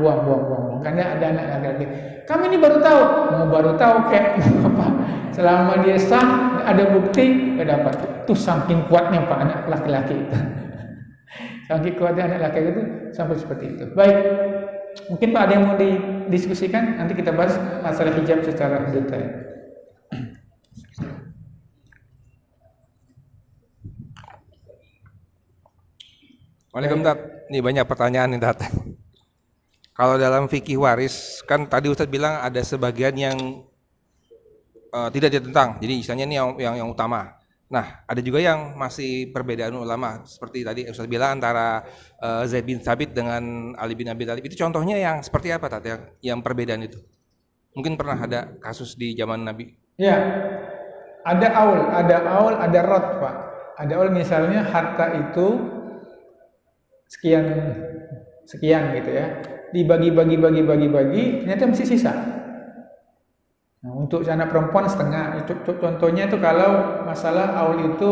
Buang. Karena ada anak laki-laki. Kami ini baru tahu kayak apa? Selama dia sah, ada bukti, nggak dapat. Tuh saking kuatnya Pak anak laki-laki itu. Saking kuatnya anak laki-laki itu sampai seperti itu. Baik, mungkin Pak ada yang mau didiskusikan? Nanti kita bahas masalah hijab secara detail. Waalaikumsalam, Tat. Ini banyak pertanyaan nih, Tat. Kalau dalam fikih waris, kan tadi Ustadz bilang ada sebagian yang tidak ditentang. Jadi istilahnya ini yang utama. Nah, ada juga yang masih perbedaan ulama. Seperti tadi Ustadz bilang antara Zaid bin Thabit dengan Ali bin Abi Thalib. Itu contohnya yang seperti apa, Tat? Yang perbedaan itu? Mungkin pernah ada kasus di zaman Nabi Ya, ada aul, ada rot, Pak. Ada aul misalnya harta itu sekian sekian gitu ya. Dibagi, ternyata masih sisa. Nah, untuk anak perempuan setengah. Contohnya itu kalau masalah aul itu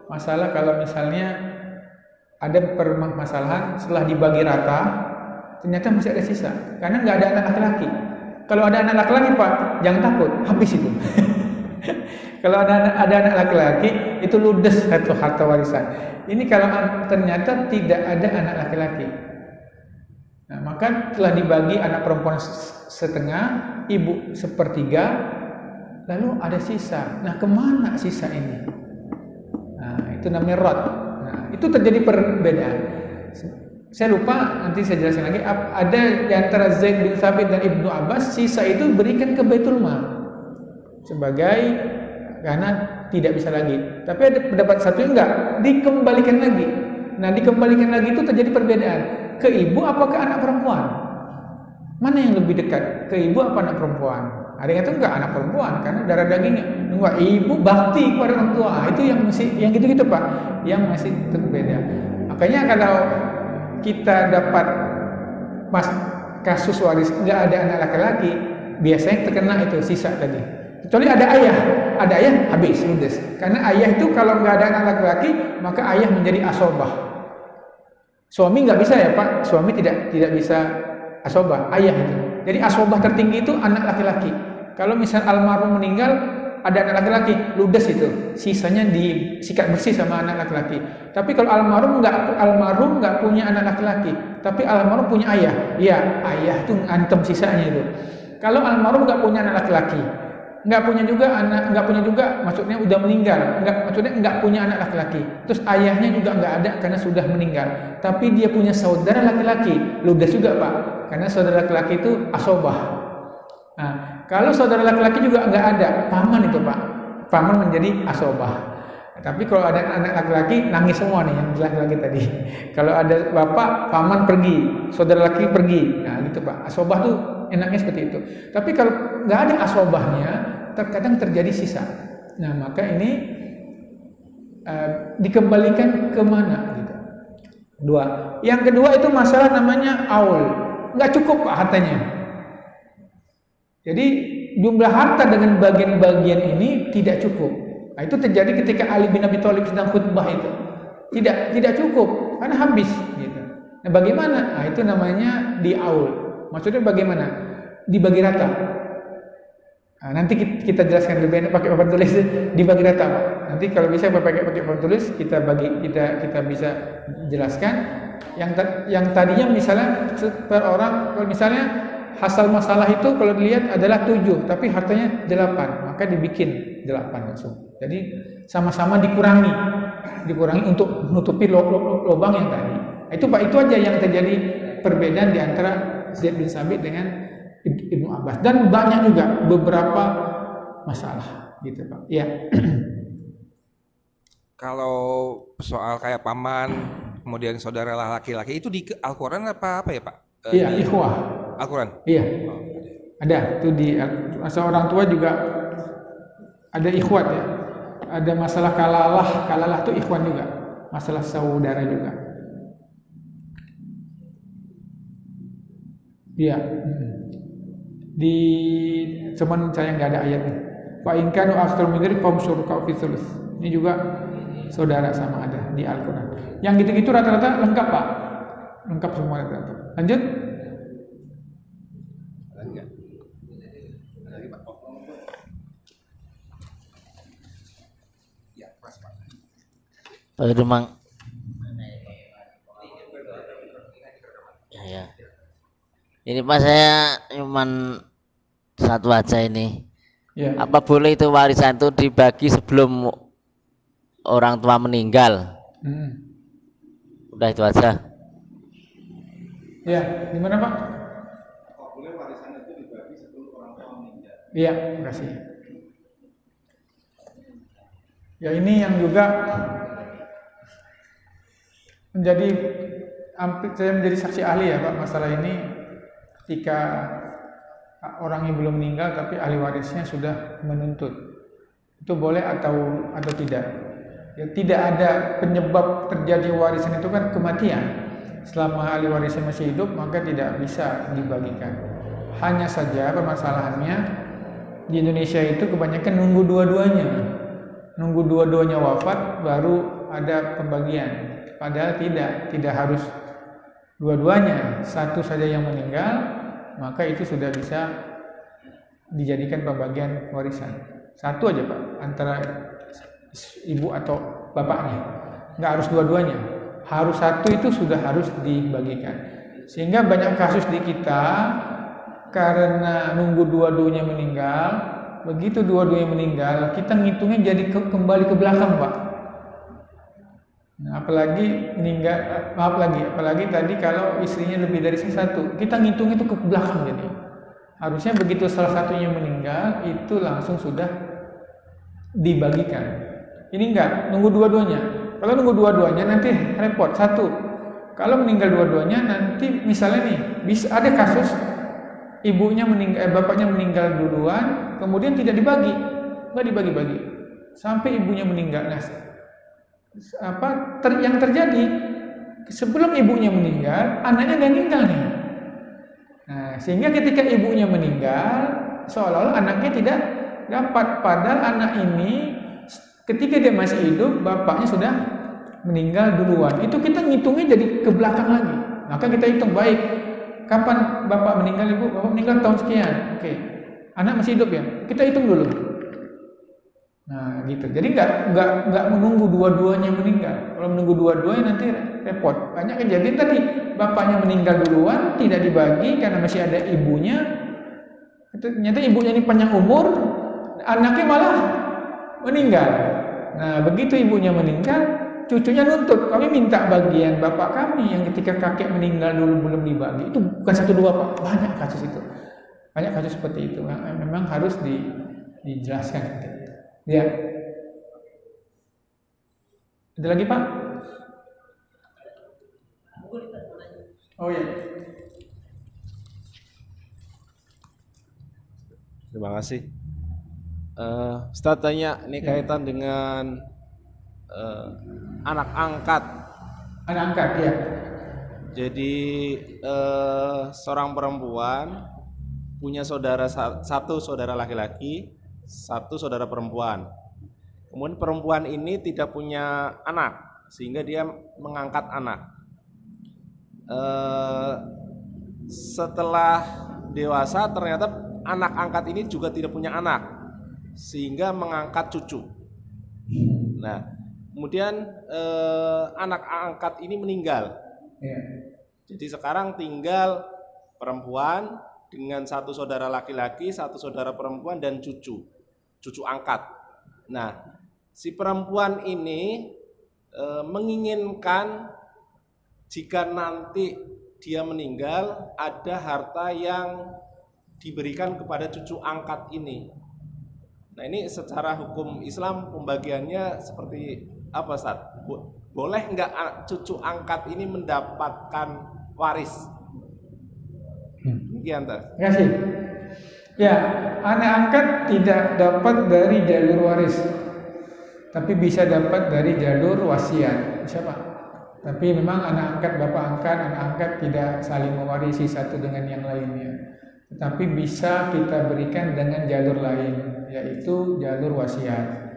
masalah kalau misalnya ada permasalahan setelah dibagi rata, ternyata masih ada sisa. Karena nggak ada anak laki-laki. Kalau ada anak laki-laki, Pak, jangan takut, habis itu. Kalau ada anak laki-laki, itu ludes satu harta warisan. Ini kalau ternyata tidak ada anak laki-laki. Nah, maka telah dibagi anak perempuan setengah, ibu sepertiga, lalu ada sisa. Nah, kemana sisa ini? Nah, itu namanya rot. Nah, itu terjadi perbedaan. Saya lupa, nanti saya jelaskan lagi. Ada di antara Zaid bin Thabit dan Ibnu Abbas, sisa itu berikan ke Baitul Mal sebagai karena tidak bisa lagi. Tapi ada pendapat satu yang enggak, dikembalikan lagi. Nah, dikembalikan lagi itu terjadi perbedaan. Ke ibu apa ke anak perempuan? Mana yang lebih dekat? Ke ibu apa anak perempuan? Ada yang kata enggak, anak perempuan karena darah dagingnya. Enggak, ibu bakti kepada orang tua. Itu yang masih yang gitu-gitu, Pak. Yang masih berbeda. Makanya kalau kita dapat kasus waris enggak ada anak laki-laki, biasanya terkena itu sisa tadi. Kecuali ada ayah habis ludes. Karena ayah itu kalau nggak ada anak laki-laki, maka ayah menjadi asobah. Suami nggak bisa ya Pak, suami tidak bisa asobah, ayah itu. Jadi asobah tertinggi itu anak laki-laki. Kalau misal almarhum meninggal, ada anak laki-laki, ludes itu, sisanya disikat bersih sama anak laki-laki. Tapi kalau almarhum nggak punya anak laki-laki, tapi almarhum punya ayah, ya ayah itu antem sisanya itu. Kalau almarhum nggak punya anak laki-laki, nggak punya juga, maksudnya udah meninggal, nggak punya anak laki-laki. Terus ayahnya juga nggak ada karena sudah meninggal. Tapi dia punya saudara laki-laki, ludes juga Pak, karena saudara laki-laki itu asobah. Nah, kalau saudara laki-laki juga nggak ada, paman itu Pak, paman menjadi asobah. Nah, tapi kalau ada anak laki-laki, nangis semua nih yang laki-laki tadi. Kalau ada bapak, paman pergi, saudara laki pergi, nah gitu Pak. Asobah tuh enaknya seperti itu. Tapi kalau nggak ada asobahnya, terkadang terjadi sisa. Nah, maka ini dikembalikan ke mana? Gitu. Yang kedua itu masalah namanya aul. Nggak cukup Pak hartanya. Jadi jumlah harta dengan bagian-bagian ini tidak cukup. Nah, itu terjadi ketika Ali bin Abi Thalib sedang khutbah itu. Tidak cukup karena habis. Gitu. Nah, bagaimana? Nah, itu namanya diaul. Maksudnya bagaimana? Dibagi rata. Nah, nanti kita jelaskan lebih pakai papan tulis dibagi rata, Pak. Nanti kalau bisa pakai papan tulis kita bisa jelaskan yang tadinya misalnya per orang, kalau misalnya hasil masalah itu kalau dilihat adalah 7, tapi hartanya 8, maka dibikin 8 langsung. Jadi sama-sama dikurangi untuk menutupi lubang yang tadi. Itu Pak, itu aja yang terjadi perbedaan di antara Zaid bin Thabit dengan Ibnu Abbas, dan banyak juga beberapa masalah gitu Pak. Ya. Kalau soal kayak paman, kemudian saudara laki-laki itu di Al-Quran apa ya Pak? Iya, ikhwah. Al-Quran. Iya. Ada itu di asal orang tua juga ada ikhwat ya. Ada masalah kalalah itu ikhwan juga. Masalah saudara juga. Iya. Cuman saya nggak ada ayatnya. Fa in kanu aktsar min dzalik fahum syuraka fi thuluts. Ini juga saudara sama ada di Al-Qur'an. Yang gitu-gitu rata-rata lengkap, Pak. Lengkap semua rata-rata. Lanjut. Pak Demang. Ya. Ini Pak, saya cuman satu aja ini. Ya. Apa boleh itu warisan itu dibagi sebelum orang tua meninggal? Udah itu aja. Ya, gimana Pak? Apa boleh warisan itu dibagi sebelum orang tua meninggal? Iya, terima kasih. Ya, ini yang juga saya menjadi saksi ahli ya Pak masalah ini. Ketika orang yang belum meninggal tapi ahli warisnya sudah menuntut. Itu boleh atau tidak? Ya, tidak ada penyebab terjadi warisan itu kan kematian. Selama ahli warisnya masih hidup maka tidak bisa dibagikan. Hanya saja permasalahannya di Indonesia itu kebanyakan nunggu dua-duanya. Nunggu dua-duanya wafat baru ada pembagian. Padahal tidak harus dua-duanya. Satu saja yang meninggal maka itu sudah bisa dijadikan pembagian warisan. Satu aja Pak, antara ibu atau bapaknya. Nggak harus dua-duanya. Harus satu itu sudah harus dibagikan. Sehingga banyak kasus di kita karena nunggu dua-duanya meninggal, begitu dua-duanya meninggal, kita ngitungnya jadi kembali ke belakang Pak. Nah, apalagi meninggal, apalagi tadi kalau istrinya lebih dari satu, kita ngitung itu ke belakang jadi. Harusnya begitu salah satunya meninggal, itu langsung sudah dibagikan. Ini enggak, nunggu dua-duanya. Kalau nunggu dua-duanya nanti repot. Satu, kalau meninggal dua-duanya nanti misalnya nih, bisa ada kasus ibunya meninggal, bapaknya meninggal duluan, kemudian tidak dibagi, enggak dibagi-bagi, sampai ibunya meninggal. Nah, yang terjadi sebelum ibunya meninggal, anaknya udah meninggal nih. Nah, sehingga ketika ibunya meninggal, seolah-olah anaknya tidak dapat. Padahal anak ini ketika dia masih hidup, bapaknya sudah meninggal duluan. Itu kita ngitungnya jadi ke belakang lagi. Maka kita hitung baik. Kapan bapak meninggal, ibu? Bapak meninggal tahun sekian. Oke. Anak masih hidup ya? Kita hitung dulu. Nah, gitu. Jadi nggak menunggu dua-duanya meninggal. Kalau menunggu dua-duanya nanti repot. Banyak kejadian tadi bapaknya meninggal duluan, tidak dibagi karena masih ada ibunya. Ternyata ibunya ini panjang umur, anaknya malah meninggal. Nah, begitu ibunya meninggal, cucunya nuntut, kami minta bagian bapak kami yang ketika kakek meninggal dulu belum dibagi. Itu bukan satu dua Pak, banyak kasus itu. Banyak kasus seperti itu. Memang harus dijelaskan. Ya. Ada lagi Pak? Oh ya. Terima kasih. Ustaz tanya, ini kaitan dengan anak angkat. Anak angkat ya. Jadi seorang perempuan punya satu saudara laki-laki, satu saudara perempuan. Kemudian perempuan ini tidak punya anak, sehingga dia mengangkat anak. Setelah dewasa ternyata anak angkat ini juga tidak punya anak, sehingga mengangkat cucu. Nah, kemudian anak angkat ini meninggal. Jadi sekarang tinggal perempuan dengan satu saudara laki-laki, satu saudara perempuan dan cucu angkat. Nah, si perempuan ini menginginkan jika nanti dia meninggal ada harta yang diberikan kepada cucu angkat ini. Nah, ini secara hukum Islam pembagiannya seperti apa, Ustaz? Boleh enggak cucu angkat ini mendapatkan waris? Terima kasih. Ya, anak angkat tidak dapat dari jalur waris, tapi bisa dapat dari jalur wasiat. Siapa? Tapi memang anak angkat, bapak angkat, anak angkat tidak saling mewarisi satu dengan yang lainnya. Tetapi bisa kita berikan dengan jalur lain, yaitu jalur wasiat.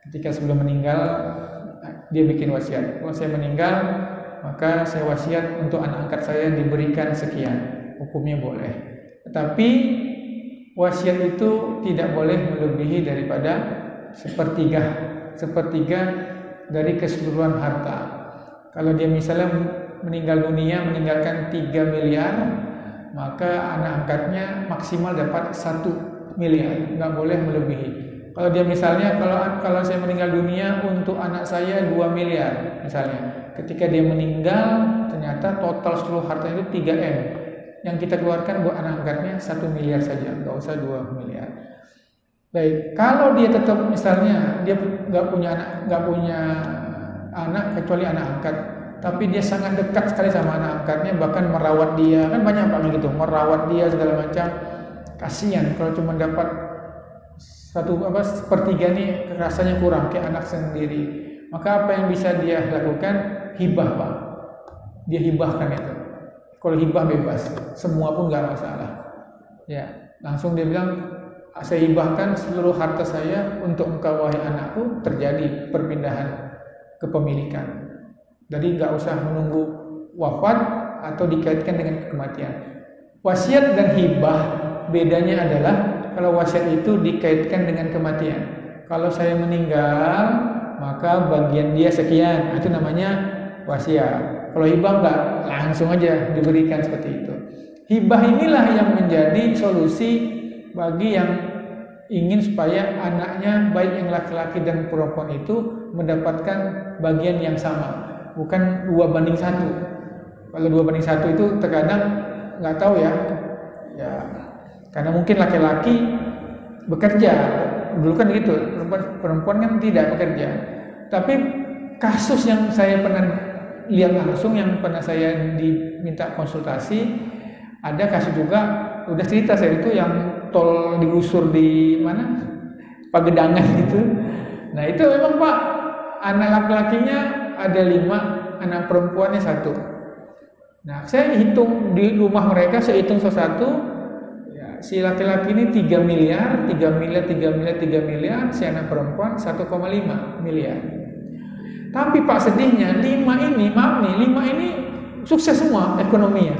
Ketika sebelum meninggal dia bikin wasiat. Kalau saya meninggal, maka saya wasiat untuk anak angkat saya diberikan sekian. Hukumnya boleh. Tetapi wasiat itu tidak boleh melebihi daripada sepertiga dari keseluruhan harta. Kalau dia misalnya meninggal dunia meninggalkan 3 miliar, maka anak angkatnya maksimal dapat 1 miliar, nggak boleh melebihi. Kalau dia misalnya kalau saya meninggal dunia untuk anak saya 2 miliar misalnya, ketika dia meninggal ternyata total seluruh hartanya itu 3 M. Yang kita keluarkan buat anak angkatnya 1 miliar saja, nggak usah 2 miliar. Baik, kalau dia tetap misalnya dia nggak punya anak kecuali anak angkat, tapi dia sangat dekat sekali sama anak angkatnya, bahkan merawat dia, kan banyak Pak gitu, merawat dia segala macam. kasihan kalau cuma dapat sepertiga nih rasanya kurang kayak anak sendiri. Maka apa yang bisa dia lakukan? Hibah, Pak. Dia hibahkan itu. Kalau hibah bebas, semua pun nggak masalah. Ya, langsung dia bilang, saya hibahkan seluruh harta saya untuk engkau wahai anakku. Terjadi perpindahan kepemilikan. Jadi nggak usah menunggu wafat atau dikaitkan dengan kematian. Wasiat dan hibah bedanya adalah kalau wasiat itu dikaitkan dengan kematian. Kalau saya meninggal, maka bagian dia sekian, itu namanya wasiat. Kalau hibah enggak, langsung aja diberikan seperti itu. Hibah inilah yang menjadi solusi bagi yang ingin supaya anaknya baik yang laki-laki dan perempuan itu mendapatkan bagian yang sama, bukan 2:1. Kalau 2:1 itu terkadang nggak tahu ya, karena mungkin laki-laki bekerja, dulu kan gitu, perempuan kan tidak bekerja. Tapi kasus yang saya pernah lihat langsung, yang pernah saya diminta konsultasi, ada kasus juga, udah cerita saya itu yang tol digusur di mana, Pagedangan gitu. Nah itu memang Pak, anak laki-lakinya ada 5, anak perempuannya 1. Nah, saya hitung di rumah mereka, saya hitung satu-satu. Ya, si laki-laki ini 3 miliar, si anak perempuan 1,5 miliar. Tapi Pak sedihnya, 5 ini sukses semua ekonominya.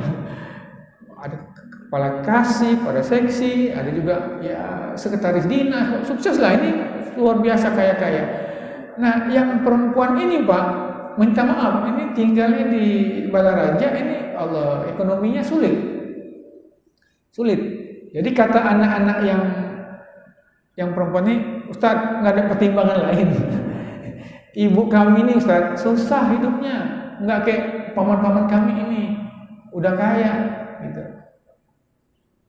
Ada kepala kasih, pada seksi, ada juga ya sekretaris dinas, sukses lah, ini luar biasa kaya-kaya. Nah, yang perempuan ini Pak, minta maaf, ini tinggalnya di Balaraja, ini Allah, ekonominya sulit. Jadi kata anak-anak yang perempuan ini, Ustaz, nggak ada pertimbangan lain. Ibu kami ini Ustaz, susah hidupnya, nggak kayak paman-paman kami ini, udah kaya, gitu.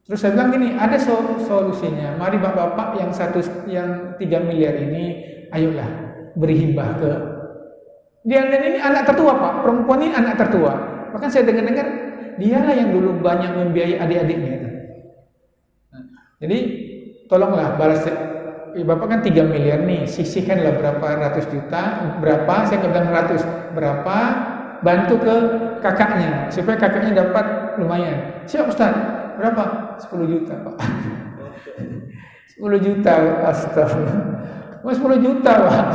Terus saya bilang gini, ada solusinya. Mari bapak-bapak yang 3 miliar ini, ayolah beri hibah ke dia. Dan ini anak tertua Pak, perempuan ini anak tertua. Bahkan saya dengar dialah yang dulu banyak membiayai adik-adiknya itu. Nah, jadi tolonglah balas, bapak kan 3 miliar nih, sisihkanlah berapa ratus juta, berapa, saya nggak bilang ratus, berapa, bantu ke kakaknya supaya kakaknya dapat lumayan. Siap Ustaz, berapa? 10 juta Pak. 10 juta, astagfirullah. 10 juta Pak.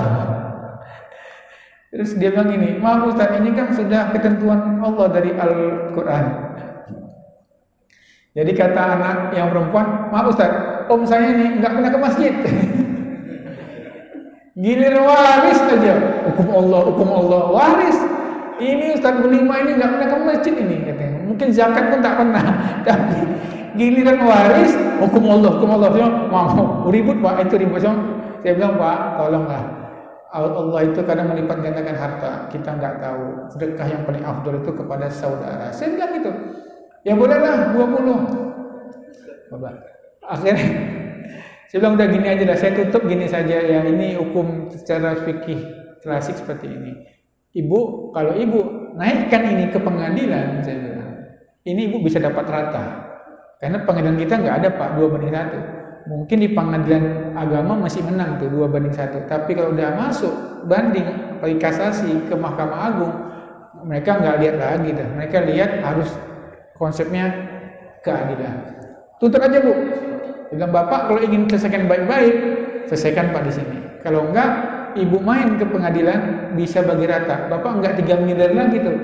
Terus dia bilang gini, maaf Ustaz, ini kan sudah ketentuan Allah dari Al-Quran. Jadi kata anak yang perempuan, maaf Ustaz, om saya ini nggak pernah ke masjid. Gilir waris aja, hukum Allah, waris. Ini Ustaz berlima ini nggak pernah ke masjid ini, katanya. Mungkin zakat pun tak pernah. Tapi giliran waris, hukum Allah. Mau ribut Pak, itu ribut. Saya bilang Pak, tolonglah. Allah itu kadang melipat gandakan harta, kita nggak tahu. Sedekah yang paling afdol itu kepada saudara. Saya bilang gitu, ya bolehlah 20. Akhirnya saya bilang udah gini aja lah, saya tutup gini saja ya. Ini hukum secara fikih klasik seperti ini. Ibu, kalau ibu naikkan ini ke pengadilan, saya bilang, ini ibu bisa dapat rata. Karena pengadilan kita nggak ada Pak 2:1. Mungkin di pengadilan agama masih menang tuh 2:1. Tapi kalau udah masuk banding, apalagi kasasi ke Mahkamah Agung, mereka nggak lihat lagi dah. Mereka lihat harus konsepnya keadilan. Tuntut aja Bu. Bilang Bapak kalau ingin selesaikan baik-baik, selesaikan Pak di sini. Kalau enggak, Ibu main ke pengadilan bisa bagi rata. Bapak enggak 3 miliar lagi tuh.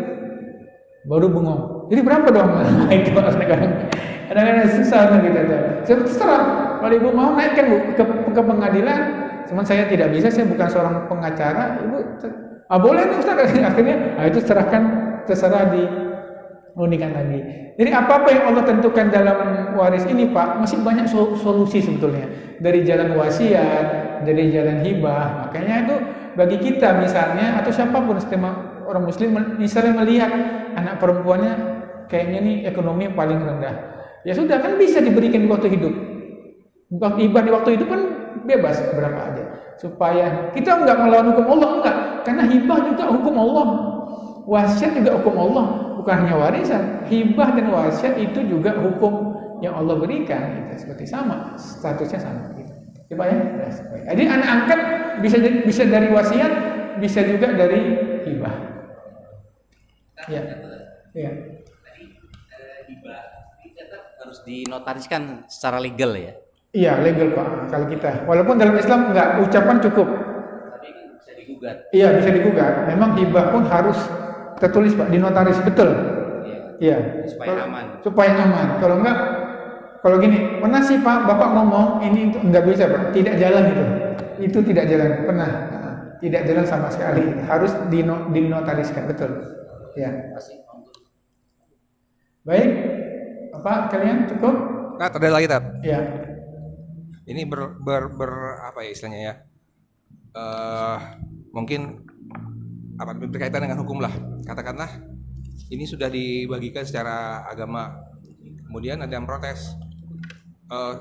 Baru bengong. Jadi berapa dong? Itu kadang-kadang susah gitu. Terserah. Kalau Ibu mau naikkan Bu ke pengadilan, cuman saya tidak bisa, saya bukan seorang pengacara. Ibu, boleh nih Ustaz. Akhirnya, itu terserah di undikan lagi. Jadi apa-apa yang Allah tentukan dalam waris ini Pak, masih banyak solusi sebetulnya. Dari jalan wasiat, dari jalan hibah. Makanya itu bagi kita misalnya, atau siapapun setiap orang muslim misalnya melihat anak perempuannya kayaknya nih ekonomi yang paling rendah. Ya sudah, kan bisa diberikan di waktu hidup. Hibah di waktu hidup kan bebas berapa aja. Supaya kita enggak melawan hukum Allah, enggak. Karena hibah juga hukum Allah. Wasiat juga hukum Allah. Bukan hanya warisan, hibah dan wasiat itu juga hukum yang Allah berikan itu seperti sama, statusnya sama gitu. Ya Pak ya. Jadi anak angkat bisa dari wasiat, bisa juga dari hibah. Ya. Ya. Tadi hibah ini tetap harus dinotariskan secara legal ya. Iya, legal Pak. Kalau kita, walaupun dalam Islam enggak, ucapan cukup. Tapi kan bisa digugat. Iya, bisa digugat. Memang hibah pun harus tertulis Pak, dinotaris betul. Iya. Supaya aman. Supaya aman. Kalau enggak, kalau gini, pernah sih Pak, Bapak ngomong ini enggak bisa Pak, tidak jalan itu. Itu tidak jalan, pernah. Tidak jalan sama sekali. Harus dinotariskan betul. Ya. Baik. Apa kalian cukup? Nah, ada lagi Tat. Ya. Ini apa ya istilahnya ya? Mungkin apa berkaitan dengan hukum lah. Katakanlah ini sudah dibagikan secara agama. Kemudian ada yang protes.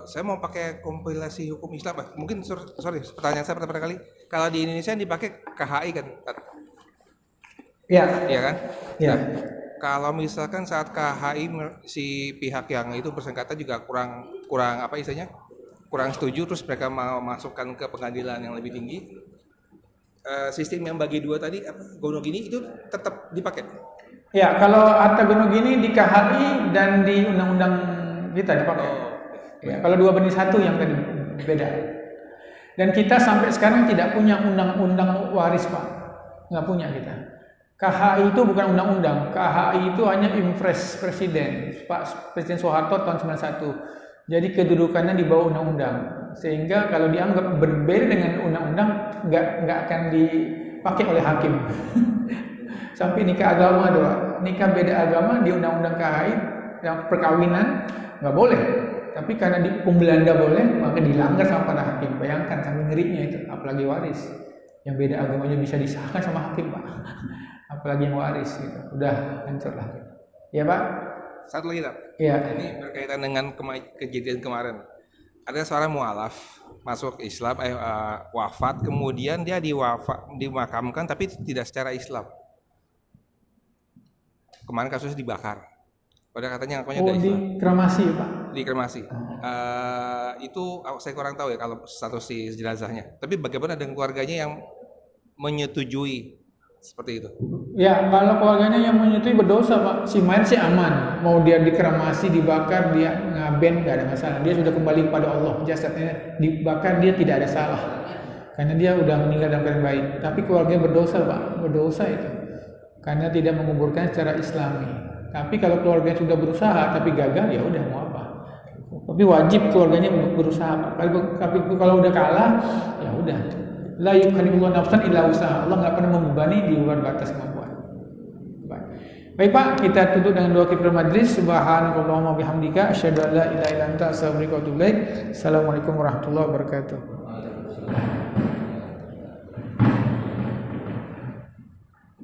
Saya mau pakai kompilasi hukum Islam. Mungkin sorry, pertanyaan saya pertama kali. Kalau di Indonesia yang dipakai KHI kan? Iya. Iya kan? Iya. Nah, kalau misalkan saat KHI si pihak yang itu bersengketa juga kurang apa istilahnya? Kurang setuju, terus mereka mau masukkan ke pengadilan yang lebih tinggi. Sistem yang bagi dua tadi gonogini itu tetap dipakai. Ya, kalau harta gonogini di KHI dan di undang-undang kita dipakai. Ya, kalau 2/1 yang tadi beda. Dan kita sampai sekarang tidak punya undang-undang waris Pak, nggak punya kita. KHI itu bukan undang-undang, KHI itu hanya impres presiden, Pak Presiden Soeharto tahun 91. Jadi kedudukannya di bawah undang-undang, sehingga kalau dianggap berbeda dengan undang-undang nggak akan dipakai oleh hakim. Sampai nikah agama doang, nikah beda agama di undang-undang KHI yang perkawinan nggak boleh, tapi karena di hukum Belanda boleh, maka dilanggar sama para hakim. Bayangkan sampai ngerinya itu, apalagi waris yang beda agamanya bisa disahkan sama hakim Pak, apalagi yang waris gitu, udah hancur lah. Ya Pak. Satu lagi Tat. Ya. Ini berkaitan dengan kejadian kemarin. Ada seorang mualaf masuk Islam, wafat, kemudian dia dimakamkan tapi tidak secara Islam. Kemarin kasusnya dibakar. Pada katanya ngakunya dari Islam. Dikremasi Pak. Dikremasi. Itu saya kurang tahu ya kalau status si jenazahnya. Tapi bagaimana dengan keluarganya yang menyetujui seperti itu? Ya, kalau keluarganya yang menyetujui berdosa Pak. Si mayat sih aman. Mau dia dikremasi, dibakar, dia ngaben, nggak ada masalah. Dia sudah kembali kepada Allah. Jasadnya dibakar, dia tidak ada salah. Karena dia udah meninggal dalam keadaan baik. Tapi keluarganya berdosa Pak. Berdosa itu. Karena tidak menguburkan secara Islami. Tapi kalau keluarganya sudah berusaha tapi gagal, ya udah mau apa. Tapi wajib keluarganya berusaha Pak. Tapi kalau udah kalah, ya udah. La yukallifullahu nafsan illa usaha. Allah nggak pernah membebani di luar batas kemampuan. Baik Pak, kita tutup dengan doa kifaratul majlis. Subhanakallahumma bihamdika asyhadu an la ilaha illa anta astaghfiruka wa atubu ilaik. Assalamualaikum warahmatullahi wabarakatuh.